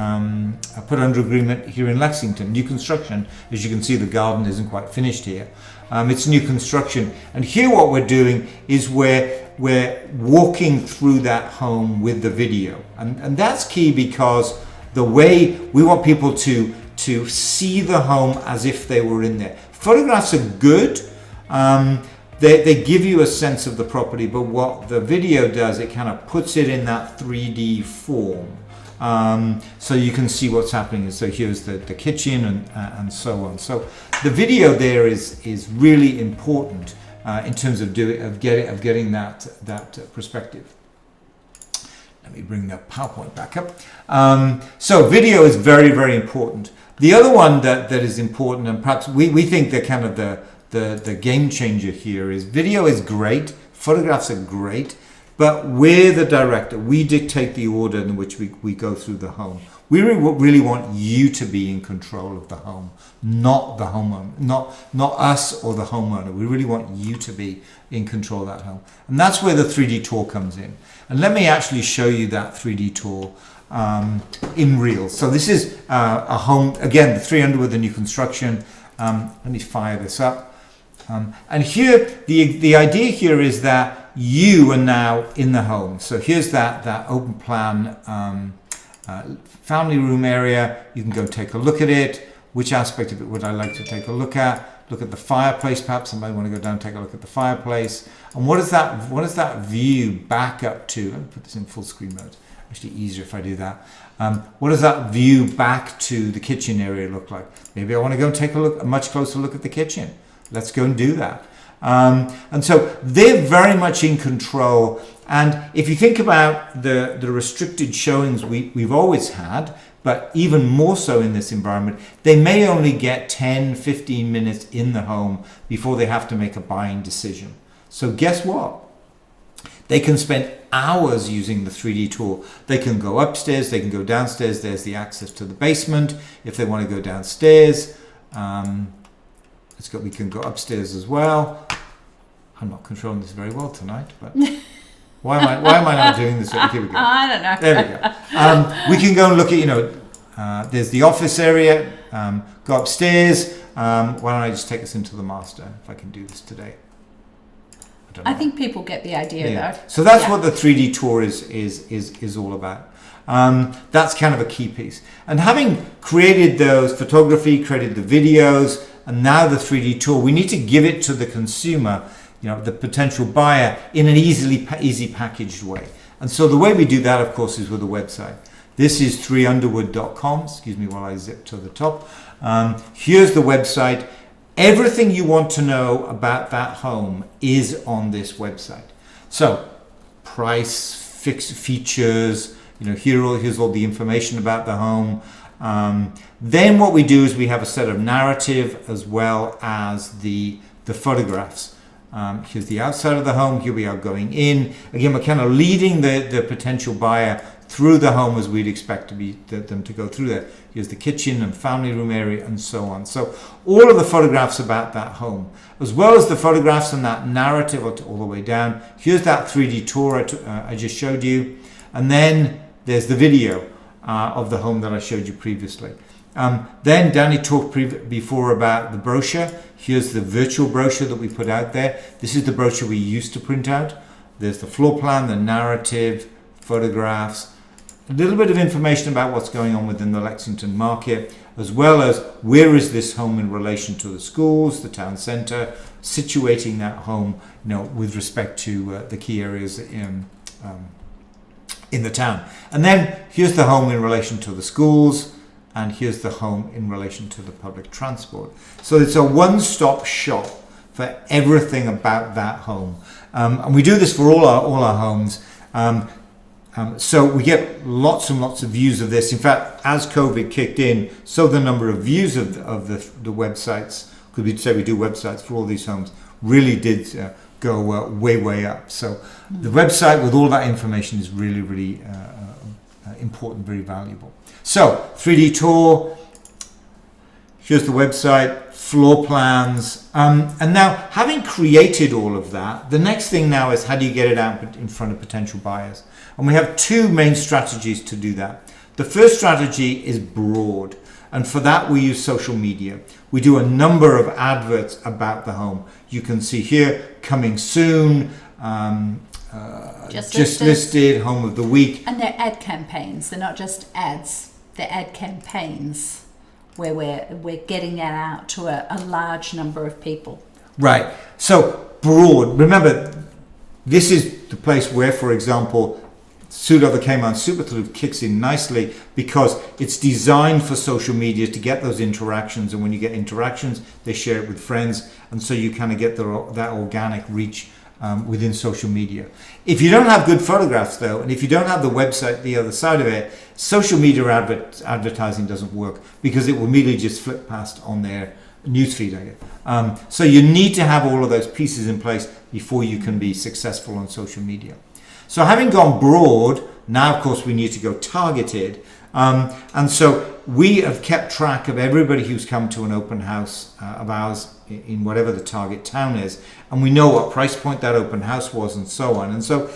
put under agreement here in Lexington, new construction. As you can see, the garden isn't quite finished here. It's new construction, and here what we're doing is we're walking through that home with the video, and that's key because the way we want people to see the home as if they were in there. Photographs are good. They give you a sense of the property, but what the video does, it kind of puts it in that 3D form. So you can see what's happening. So here's the kitchen and so on. So the video there is really important in terms of getting that perspective. Let me bring the PowerPoint back up. So video is very, very important. The other one that is important, and perhaps we think that kind of the game changer here is video is great, photographs are great, but we're the director. We dictate the order in which we go through the home. We really want you to be in control of the home, not the homeowner, not us or the homeowner. We really want you to be in control of that home. And that's where the 3D tour comes in. And let me actually show you that 3D tour in real. So this is a home, again, the 300 with the new construction. Let me fire this up. And here, the idea here is that you are now in the home. So here's that open plan family room area. You can go take a look at it. Which aspect of it would I like to take a look at? Look at the fireplace, perhaps. Somebody want to go down and take a look at the fireplace. And what is that view back up to? Let me put this in full screen mode. Actually easier if I do that. What does that view back to the kitchen area look like? Maybe I want to go and take a much closer look at the kitchen. Let's go and do that. And so they're very much in control. And if you think about the restricted showings we've always had, but even more so in this environment, they may only get 10, 15 minutes in the home before they have to make a buying decision. So guess what? They can spend hours using the 3D tour. They can go upstairs, they can go downstairs. There's the access to the basement if they want to go downstairs. We can go upstairs as well. I'm not controlling this very well tonight, but why am I not doing this? Here we go. I don't know. There we go. We can go and look at, there's the office area. Go upstairs. Why don't I just take us into the master if I can do this today? I think people get the idea though. So that's what the 3D tour is all about. That's kind of a key piece. And having created those photography, created the videos, and now the 3D tour, we need to give it to the consumer, the potential buyer, in an easy packaged way. And so the way we do that, of course, is with a website. This is 3underwood.com. Excuse me while I zip to the top. Here's the website. Everything you want to know about that home is on this website. So price, fixed features, here's all the information about the home. Then what we do is we have a set of narrative as well as the photographs. Here's the outside of the home. Here we are going in. Again, we're kind of leading the potential buyer through the home as we'd expect them to go through there. Here's the kitchen and family room area and so on. So all of the photographs about that home, as well as the photographs and that narrative all the way down. Here's that 3D tour I just showed you. And then there's the video of the home that I showed you previously. Then Danny talked before about the brochure. Here's the virtual brochure that we put out there. This is the brochure we used to print out. There's the floor plan, the narrative, photographs, a little bit of information about what's going on within the Lexington market, as well as where is this home in relation to the schools, the town centre, situating that home, with respect to the key areas in the town. And then here's the home in relation to the schools, and here's the home in relation to the public transport. So it's a one-stop shop for everything about that home. And we do this for all our homes. So we get lots and lots of views of this. In fact, as COVID kicked in, so the number of views of the websites, because we'd say we do websites for all these homes, really did go way up. So the website with all that information is really important, very valuable. So 3D tour, here's the website, floor plans, and now having created all of that, the next thing now is how do you get it out in front of potential buyers? And we have two main strategies to do that. The first strategy is broad, and for that we use social media. We do a number of adverts about the home. You can see here, coming soon, just listed, home of the week. And they're ad campaigns, they're not just ads, they're ad campaigns where we're getting that out to a large number of people. Right, so broad. Remember, this is the place where, for example, Pseudo the Cayman Superthrough kicks in nicely because it's designed for social media to get those interactions, and when you get interactions, they share it with friends, and so you kind of get that organic reach within social media. If you don't have good photographs though, and if you don't have the website the other side of it, social media advertising doesn't work because it will immediately just flip past on their newsfeed, I guess. So you need to have all of those pieces in place before you can be successful on social media. So having gone broad, now of course we need to go targeted. And so we have kept track of everybody who's come to an open house of ours in whatever the target town is. And we know what price point that open house was and so on. And so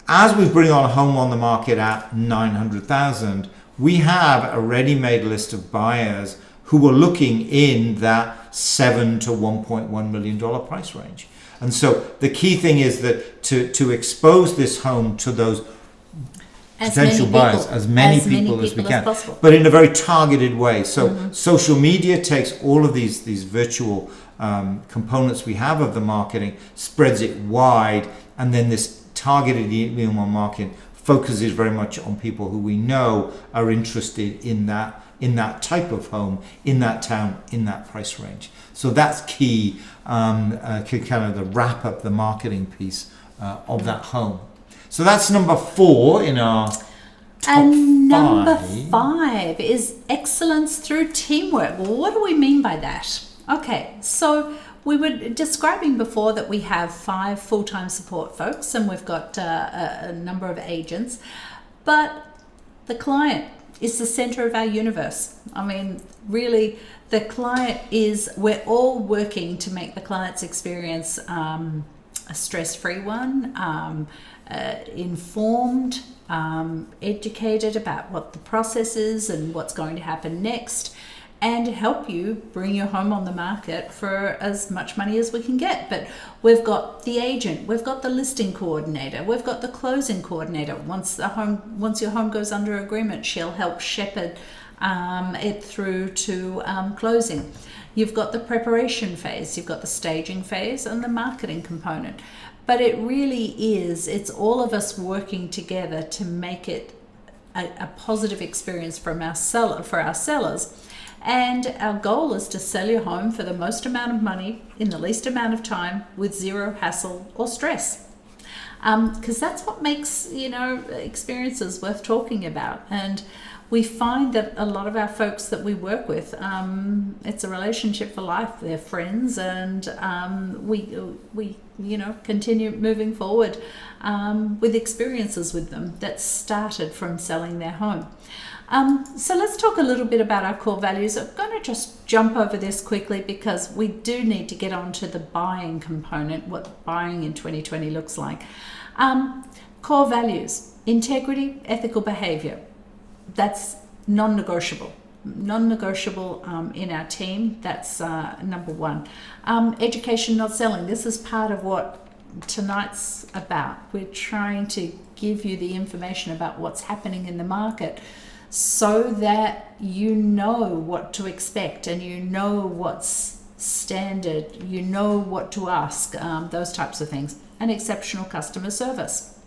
as we bring on a home on the market at 900,000, we have a ready-made list of buyers who are looking in that $7 to $1.1 million price range. And so the key thing is that to expose this home to those potential buyers, as many people as we can, but in a very targeted way. So social media takes all of these virtual components we have of the marketing, spreads it wide, and then this targeted email marketing focuses very much on people who we know are interested in that type of home, in that town, in that price range. So that's key, kind of the wrap up the marketing piece of that home. So that's number 4 in our top 5. And number 5 is excellence through teamwork. Well, what do we mean by that? Okay, so we were describing before that we have 5 full-time support folks, and we've got a number of agents, but the client is the center of our universe. I mean, really, the client we're all working to make the client's experience a stress-free one, informed, educated about what the process is and what's going to happen next, and help you bring your home on the market for as much money as we can get. But we've got the agent, we've got the listing coordinator, we've got the closing coordinator. Once your home goes under agreement, she'll help shepherd it through to closing. You've got the preparation phase, you've got the staging phase, and the marketing component. But it really it's all of us working together to make it a positive experience for our sellers. And our goal is to sell your home for the most amount of money in the least amount of time with zero hassle or stress. Because that's what makes, experiences worth talking about. And we find that a lot of our folks that we work with, it's a relationship for life. They're friends, and we continue moving forward with experiences with them that started from selling their home. So let's talk a little bit about our core values. I'm going to just jump over this quickly because we do need to get on to the buying component, what buying in 2020 looks like. Core values: integrity, ethical behavior. That's non-negotiable. Non-negotiable in our team. That's number one. Education, not selling. This is part of what tonight's about. We're trying to give you the information about what's happening in the market so that you know what to expect and you know what's standard, you know what to ask, those types of things. And exceptional customer service.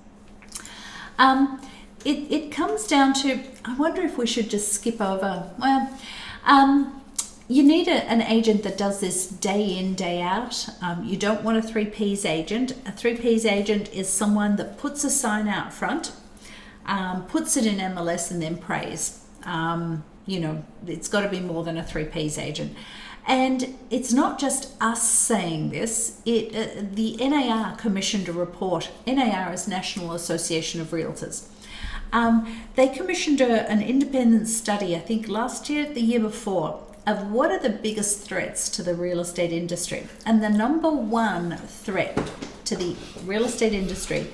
It comes down to, I wonder if we should just skip over, you need an agent that does this day in, day out. You don't want a 3Ps agent. A 3Ps agent is someone that puts a sign out front, puts it in MLS and then prays. It's got to be more than a 3Ps agent. And it's not just us saying this. The NAR commissioned a report. NAR is National Association of Realtors. They commissioned an independent study, I think last year, the year before, of what are the biggest threats to the real estate industry. And the number one threat to the real estate industry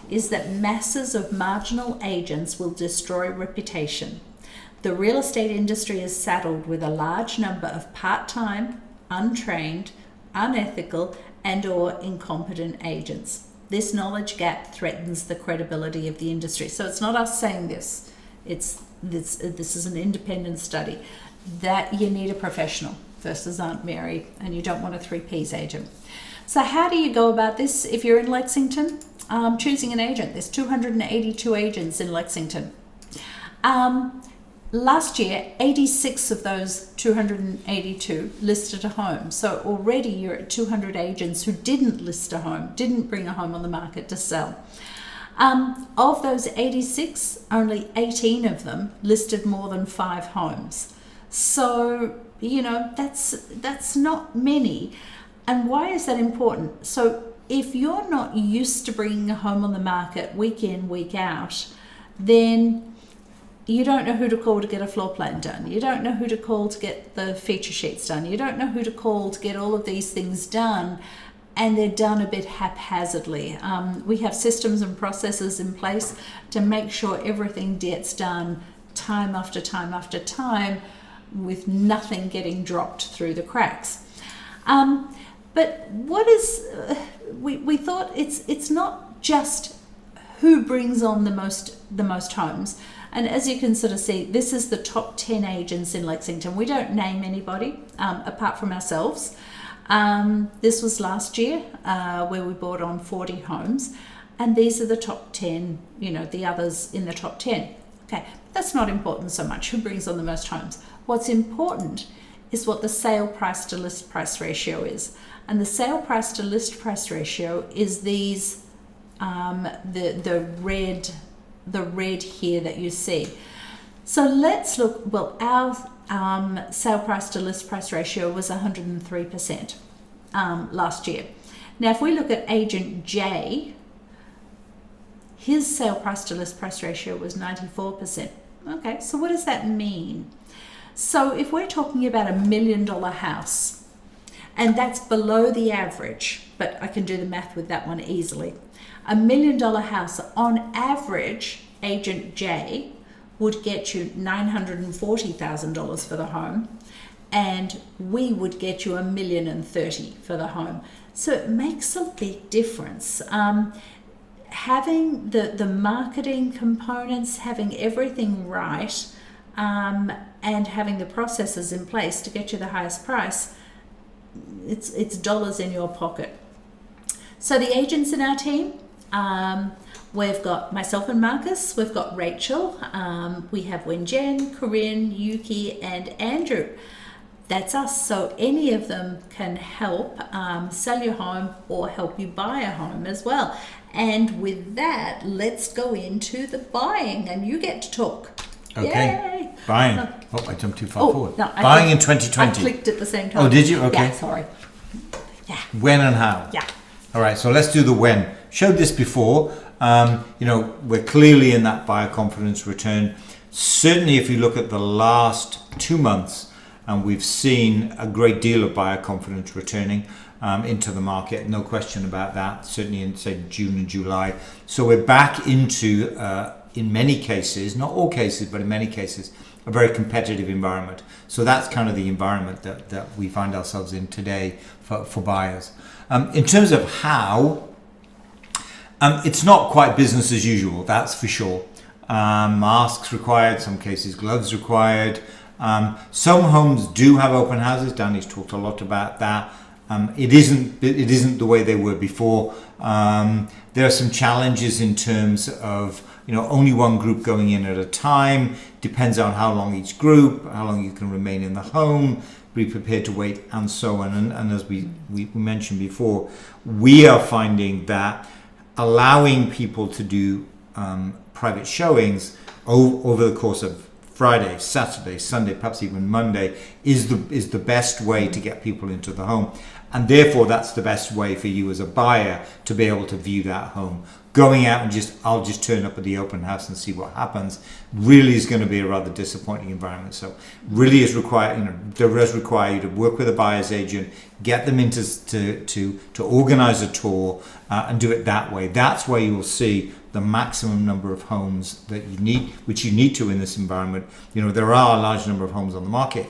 is that masses of marginal agents will destroy reputation. The real estate industry is saddled with a large number of part-time, untrained, unethical, and/or incompetent agents. This knowledge gap threatens the credibility of the industry. So it's not us saying this. This is an independent study that you need a professional versus Aunt Mary, and you don't want a 3Ps agent. So how do you go about this? If you're in Lexington, choosing an agent. There's 282 agents in Lexington. Last year, 86 of those 282 listed a home. So already you're at 200 agents who didn't list a home, didn't bring a home on the market to sell. Of those 86, only 18 of them listed more than 5 homes. So, that's not many. And why is that important? So if you're not used to bringing a home on the market week in, week out, then you don't know who to call to get a floor plan done. You don't know who to call to get the feature sheets done. You don't know who to call to get all of these things done, and they're done a bit haphazardly. We have systems and processes in place to make sure everything gets done time after time after time with nothing getting dropped through the cracks. But what is, we thought it's not just who brings on the most homes. And as you can sort of see, this is the top 10 agents in Lexington. We don't name anybody apart from ourselves. This was last year where we bought on 40 homes. And these are the top 10, the others in the top 10. Okay, that's not important so much, who brings on the most homes. What's important is what the sale price to list price ratio is. And the sale price to list price ratio is these, the red here that you see. So let's look, our sale price to list price ratio was 103% last year. Now, if we look at Agent J, his sale price to list price ratio was 94%. Okay, so what does that mean? So if we're talking about $1 million house, and that's below the average, but I can do the math with that one easily. $1 million house, on average, Agent J would get you $940,000 for the home, and we would get you $1,030,000 for the home. So it makes a big difference. Having the marketing components, having everything right, and having the processes in place to get you the highest price, it's dollars in your pocket. So the agents in our team, we've got myself and Marcus, we've got Rachel, we have Wenjen, Corinne, Yuki, and Andrew. that's us. So any of them can help sell your home or help you buy a home as well. And with that, let's go into the buying, and you get to talk. Okay. Yay. Buying. Oh, I jumped too far forward. No, Buying in 2020. I clicked at the same time. Oh, did you? Okay. Yeah, sorry. Yeah. When and how? Yeah. All right, so let's do the when. Showed this before. We're clearly in that buyer confidence return. Certainly, if you look at the last 2 months, and we've seen a great deal of buyer confidence returning into the market, no question about that, certainly in, say, June and July. So we're back into, in many cases, not all cases, but in many cases, a very competitive environment. So that's kind of the environment that we find ourselves in today for buyers. In terms of how, it's not quite business as usual, that's for sure. Masks required, some cases gloves required. Some homes do have open houses. Danny's talked a lot about that. It isn't the way they were before. There are some challenges in terms of only one group going in at a time. Depends on how long each group, how long you can remain in the home, be prepared to wait, and so on. And as we mentioned before, we are finding that allowing people to do private showings over the course of Friday, Saturday, Sunday, perhaps even Monday is the best way to get people into the home. And therefore that's the best way for you as a buyer to be able to view that home. Going out and I'll just turn up at the open house and see what happens really is going to be a rather disappointing environment. So really is required, does require you to work with a buyer's agent, get them into to organize a tour and do it that way. That's where you will see the maximum number of homes that you need, which you need to in this environment. There are a large number of homes on the market,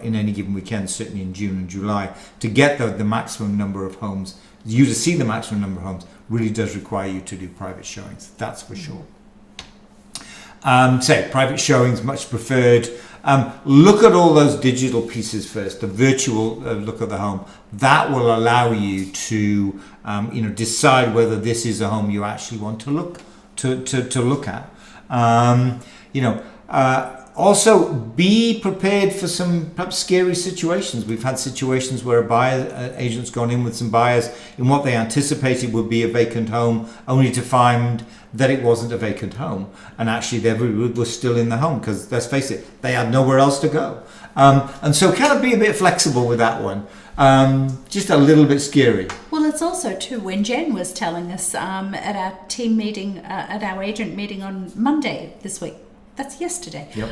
in any given weekend, certainly in June and July. To get the maximum number of homes, you to see the maximum number of homes really does require you to do private showings. That's for sure. Private showings, much preferred. Look at all those digital pieces first, the virtual look at the home. That will allow you to decide whether this is a home you actually want to look at. Also, be prepared for some perhaps scary situations. We've had situations where a buyer agent's gone in with some buyers in what they anticipated would be a vacant home, only to find that it wasn't a vacant home, and actually they were still in the home because, let's face it, they had nowhere else to go. And so kind of be a bit flexible with that one. Just a little bit scary. Well, it's also too, when Jen was telling us at our team meeting, at our agent meeting on Monday this week, that's yesterday. Yep.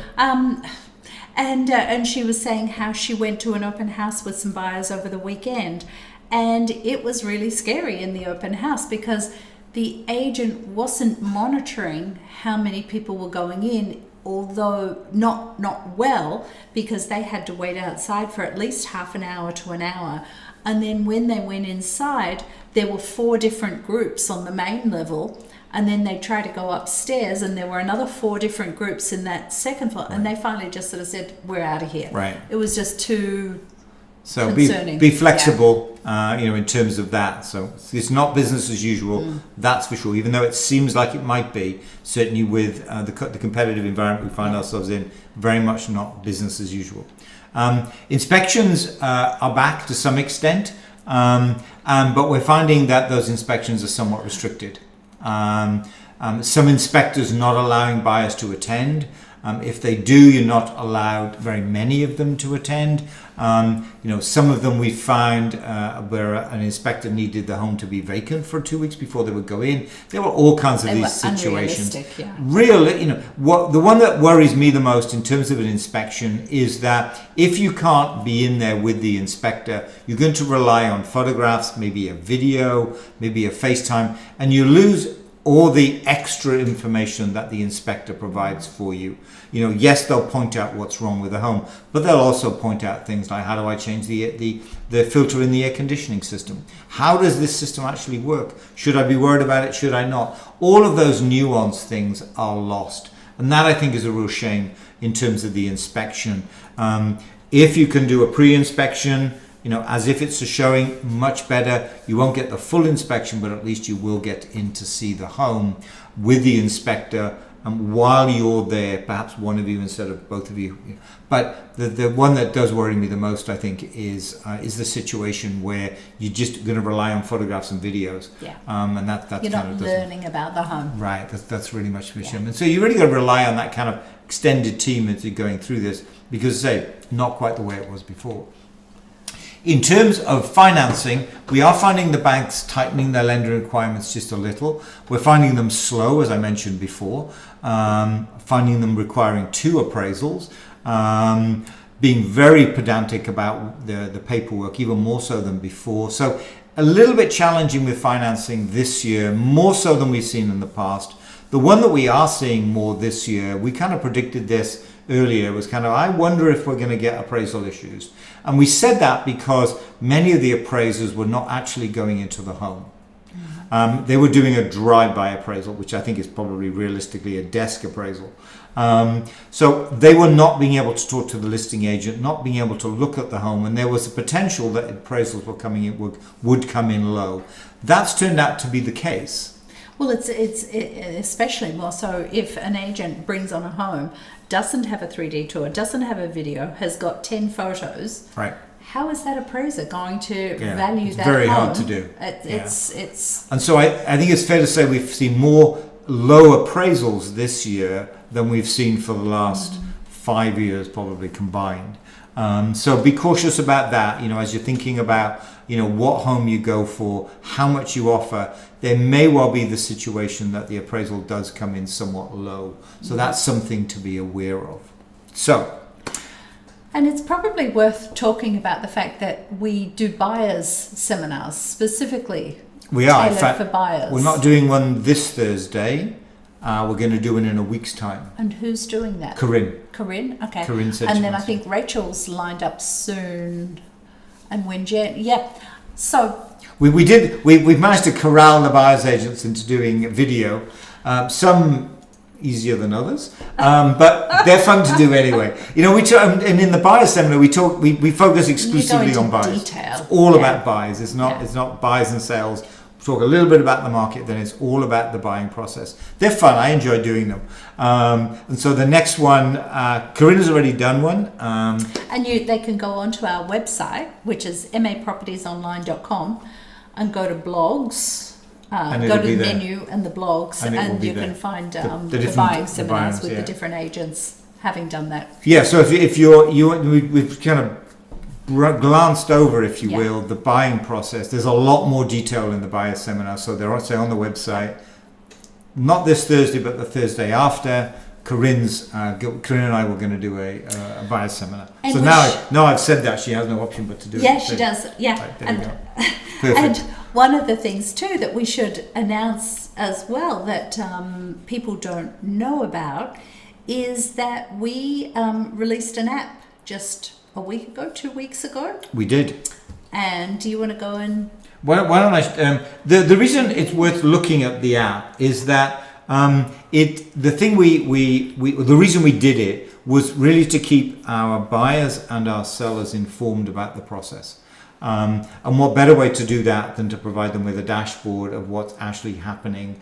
And she was saying how she went to an open house with some buyers over the weekend, and it was really scary in the open house because the agent wasn't monitoring how many people were going in, although not well, because they had to wait outside for at least half an hour to an hour. And then when they went inside, there were 4 different groups on the main level. And then they tried to go upstairs, and there were another 4 different groups in that second floor. Right. And they finally just sort of said, "We're out of here." Right. It was just too concerning. Be flexible, in terms of that. So it's not business as usual. That's for sure. Even though it seems like it might be, certainly with the competitive environment we find ourselves in, very much not business as usual. Inspections are back to some extent, but we're finding that those inspections are somewhat restricted. Some inspectors not allowing buyers to attend. If they do, you're not allowed very many of them to attend. Some of them we found where an inspector needed the home to be vacant for 2 weeks before they would go in. There were all kinds of these situations. Yeah. The one that worries me the most in terms of an inspection is that if you can't be in there with the inspector, you're going to rely on photographs, maybe a video, maybe a FaceTime, and you lose all the extra information that the inspector provides for you. Yes, they'll point out what's wrong with the home, but they'll also point out things like, how do I change the filter in the air conditioning system? How does this system actually work? Should I be worried about it? Should I not? All of those nuanced things are lost. And that, I think, is a real shame in terms of the inspection. If you can do a pre-inspection, as if it's a showing, much better. You won't get the full inspection, but at least you will get in to see the home with the inspector while you're there, perhaps one of you instead of both of you. But the one that does worry me the most, I think, is the situation where you're just going to rely on photographs and videos. Yeah. And that's you're kind not of learning about the home. right. That's really much of a shame. And so you really got to rely on that kind of extended team as you're going through this, because, say, not quite the way it was before. In terms of financing, we are finding the banks tightening their lender requirements just a little. We're finding them slow, as I mentioned before, finding them requiring 2 appraisals, being very pedantic about the paperwork, even more so than before. So a little bit challenging with financing this year, more so than we've seen in the past. The one that we are seeing more this year, we kind of predicted this earlier, was kind of, I wonder if we're going to get appraisal issues. And we said that because many of the appraisers were not actually going into the home. They were doing a drive-by appraisal, which I think is probably realistically a desk appraisal. So they were not being able to talk to the listing agent, not being able to look at the home, and there was a potential that appraisals were coming in would come in low. That's turned out to be the case. Well, it's especially more so if an agent brings on a home, doesn't have a 3D tour, doesn't have a video, has got 10 photos. Right. How is that appraiser going to value it's that very home? hard to do. It's And so I think it's fair to say we've seen more low appraisals this year than we've seen for the last 5 years, probably combined. So be cautious about that, as you're thinking about, what home you go for, how much you offer. There may well be the situation that the appraisal does come in somewhat low. So that's something to be aware of. So. And it's probably worth talking about the fact that we do buyers seminars specifically. We are, in tailored fact, for buyers. we're not doing one this Thursday. We're going to do it in a week's time. And who's doing that? Corinne, okay. Corinne said and she then I wants think Rachel's lined up soon. And when Jen, so we've managed to corral the buyers agents into doing video. Some easier than others, but they're fun to do anyway. And in the buyers seminar we focus exclusively on buyers. Detail. It's all about buyers. It's not buys and sales. We talk a little bit about the market, then it's all about the buying process. They're fun. I enjoy doing them. And so the next one, Corinne has already done one. And they can go onto our website, which is mapropertiesonline.com, and go to blogs. Go to the menu and the blogs, and you can find the buying seminars with the different agents having done that. Yeah, so if we've kind of glanced over, if you will, the buying process. There's a lot more detail in the buyer seminar, so they're also on the website. Not this Thursday, but the Thursday after. Corinne and I were going to do a buyer seminar. And so now I've said that, she has no option but to do it. Yeah, she does. Yeah, right, there you go. And one of the things too that we should announce as well that people don't know about is that we released an app just a week ago, 2 weeks ago. We did. And do you want to go and? Why don't I? The reason it's worth looking at the app is that the reason we did it was really to keep our buyers and our sellers informed about the process. And what better way to do that than to provide them with a dashboard of what's actually happening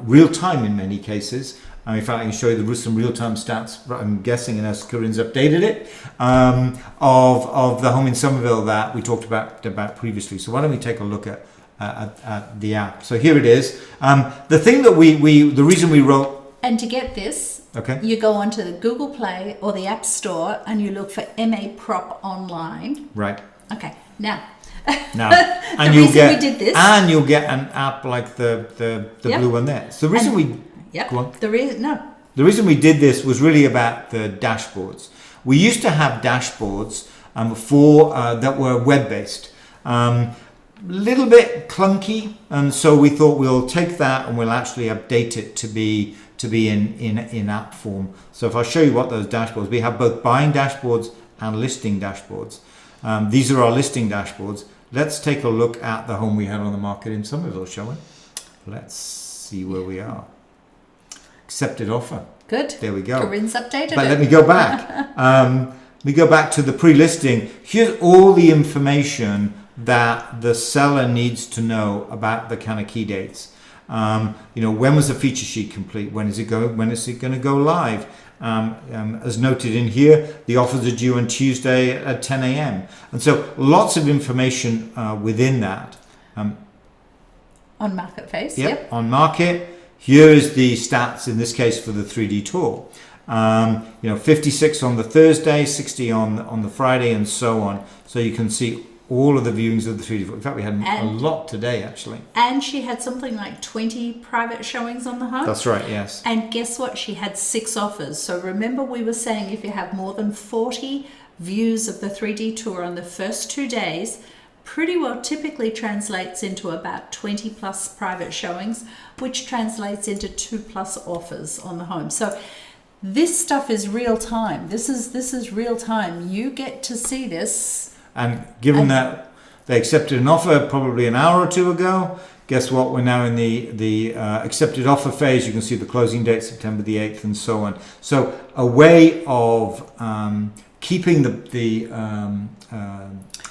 real time in many cases. In fact, I can show you some real-time stats, I'm guessing, unless Corinne's updated it, of the home in Somerville that we talked about previously. So why don't we take a look at the app? So here it is. The thing that the reason we wrote... And to get this, you go onto the Google Play or the App Store and you look for MA Prop Online. Right. Okay. Now, and we did this, and you'll get an app like the blue one there. So the reason go on. The reason we did this was really about the dashboards. We used to have dashboards that were web based, little bit clunky, and so we thought we'll take that and we'll actually update it to be in app form. So if I show you what those dashboards, we have both buying dashboards and listing dashboards. These are our listing dashboards. Let's take a look at the home we had on the market in Somerville, shall we? Let's see where we are. Accepted offer. Good. There we go. Corinne's updated But it. let me go back. We go back to the pre-listing. Here's all the information that the seller needs to know about the kind of key dates. When was the feature sheet complete? When is it going to go live? As noted in here, the offers are due on Tuesday at 10 a.m. And so lots of information within that. On market phase. Yep. On market. Here is the stats in this case for the 3D tour. 56 on the Thursday, 60 on the Friday, and so on. So you can see all of the viewings of the 3D tour. In fact, we had a lot today actually. And she had something like 20 private showings on the home. That's right. Yes. And guess what? She had 6 offers. So remember, we were saying if you have more than 40 views of the 3D tour on the first 2 days, pretty well typically translates into about 20 plus private showings, which translates into 2+ offers on the home. So this stuff is real time. This is real time. You get to see this. And given that they accepted an offer probably an hour or two ago, guess what? We're now in the accepted offer phase. You can see the closing date, September the 8th, and so on. So a way of keeping the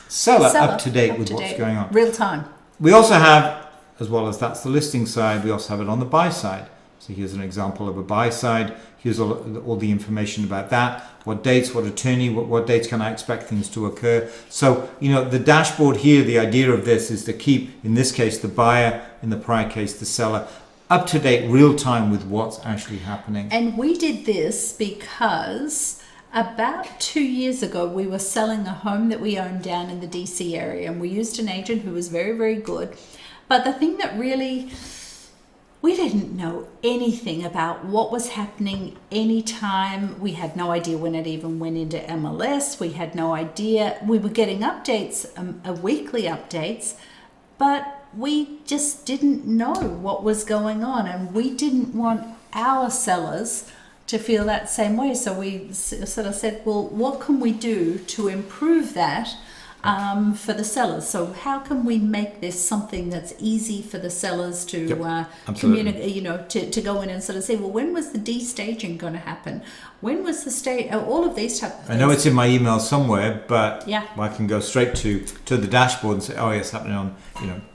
seller up to date with what's going on. Real time. We also have, as well as that's the listing side, we also have it on the buy side. So here's an example of a buy side. Here's all the information about that. What dates, what attorney, what dates can I expect things to occur. So, the dashboard here, the idea of this is to keep, in this case, the buyer, in the prior case, the seller, up to date, real time with what's actually happening. And we did this because about 2 years ago, we were selling a home that we owned down in the DC area, and we used an agent who was very, very good. But the thing that really, we didn't know anything about what was happening anytime. We had no idea when it even went into MLS. We had no idea. We were getting updates, weekly updates, but we just didn't know what was going on, and we didn't want our sellers to feel that same way. So we sort of said, well, what can we do to improve that for the sellers? So how can we make this something that's easy for the sellers to communicate, to go in and sort of say, well, when was the de-staging going to happen? When was the stage? All of these type of things. I know it's in my email somewhere, but yeah. I can go straight to the dashboard and say, oh, yes, happening on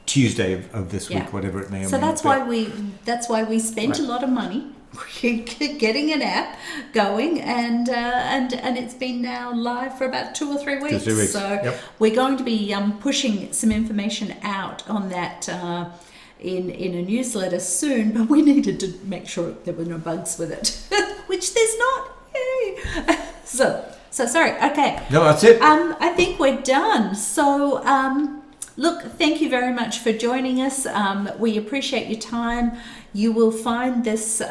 Tuesday of this week, whatever it may or may not be. That's why we spent a lot of money getting an app going, and it's been now live for about 2 or 3 weeks. 2 or 3 weeks. So we're going to be pushing some information out on that in a newsletter soon, but we needed to make sure there were no bugs with it, which there's not. Yay! So sorry. Okay. No, that's it. I think we're done. So look, thank you very much for joining us. We appreciate your time. You will find this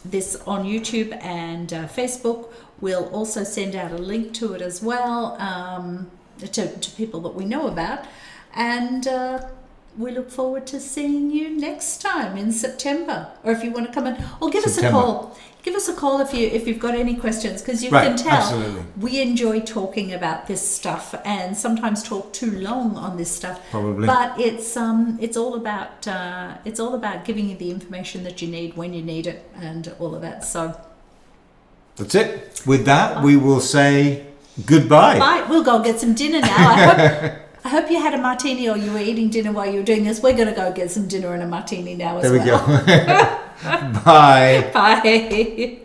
this on YouTube and Facebook. We'll also send out a link to it as well to people that we know about. And we look forward to seeing you next time in September. Or if you want to come in, or give us a call. Give us a call if you've got any questions, because you can tell absolutely. We enjoy talking about this stuff, and sometimes talk too long on this stuff. Probably. But it's all about giving you the information that you need when you need it, and all of that. So that's it. With that, we will say goodbye. Bye. We'll go get some dinner now. I hope you had a martini, or you were eating dinner while you were doing this. We're going to go get some dinner and a martini now as well. There we go. Bye. Bye.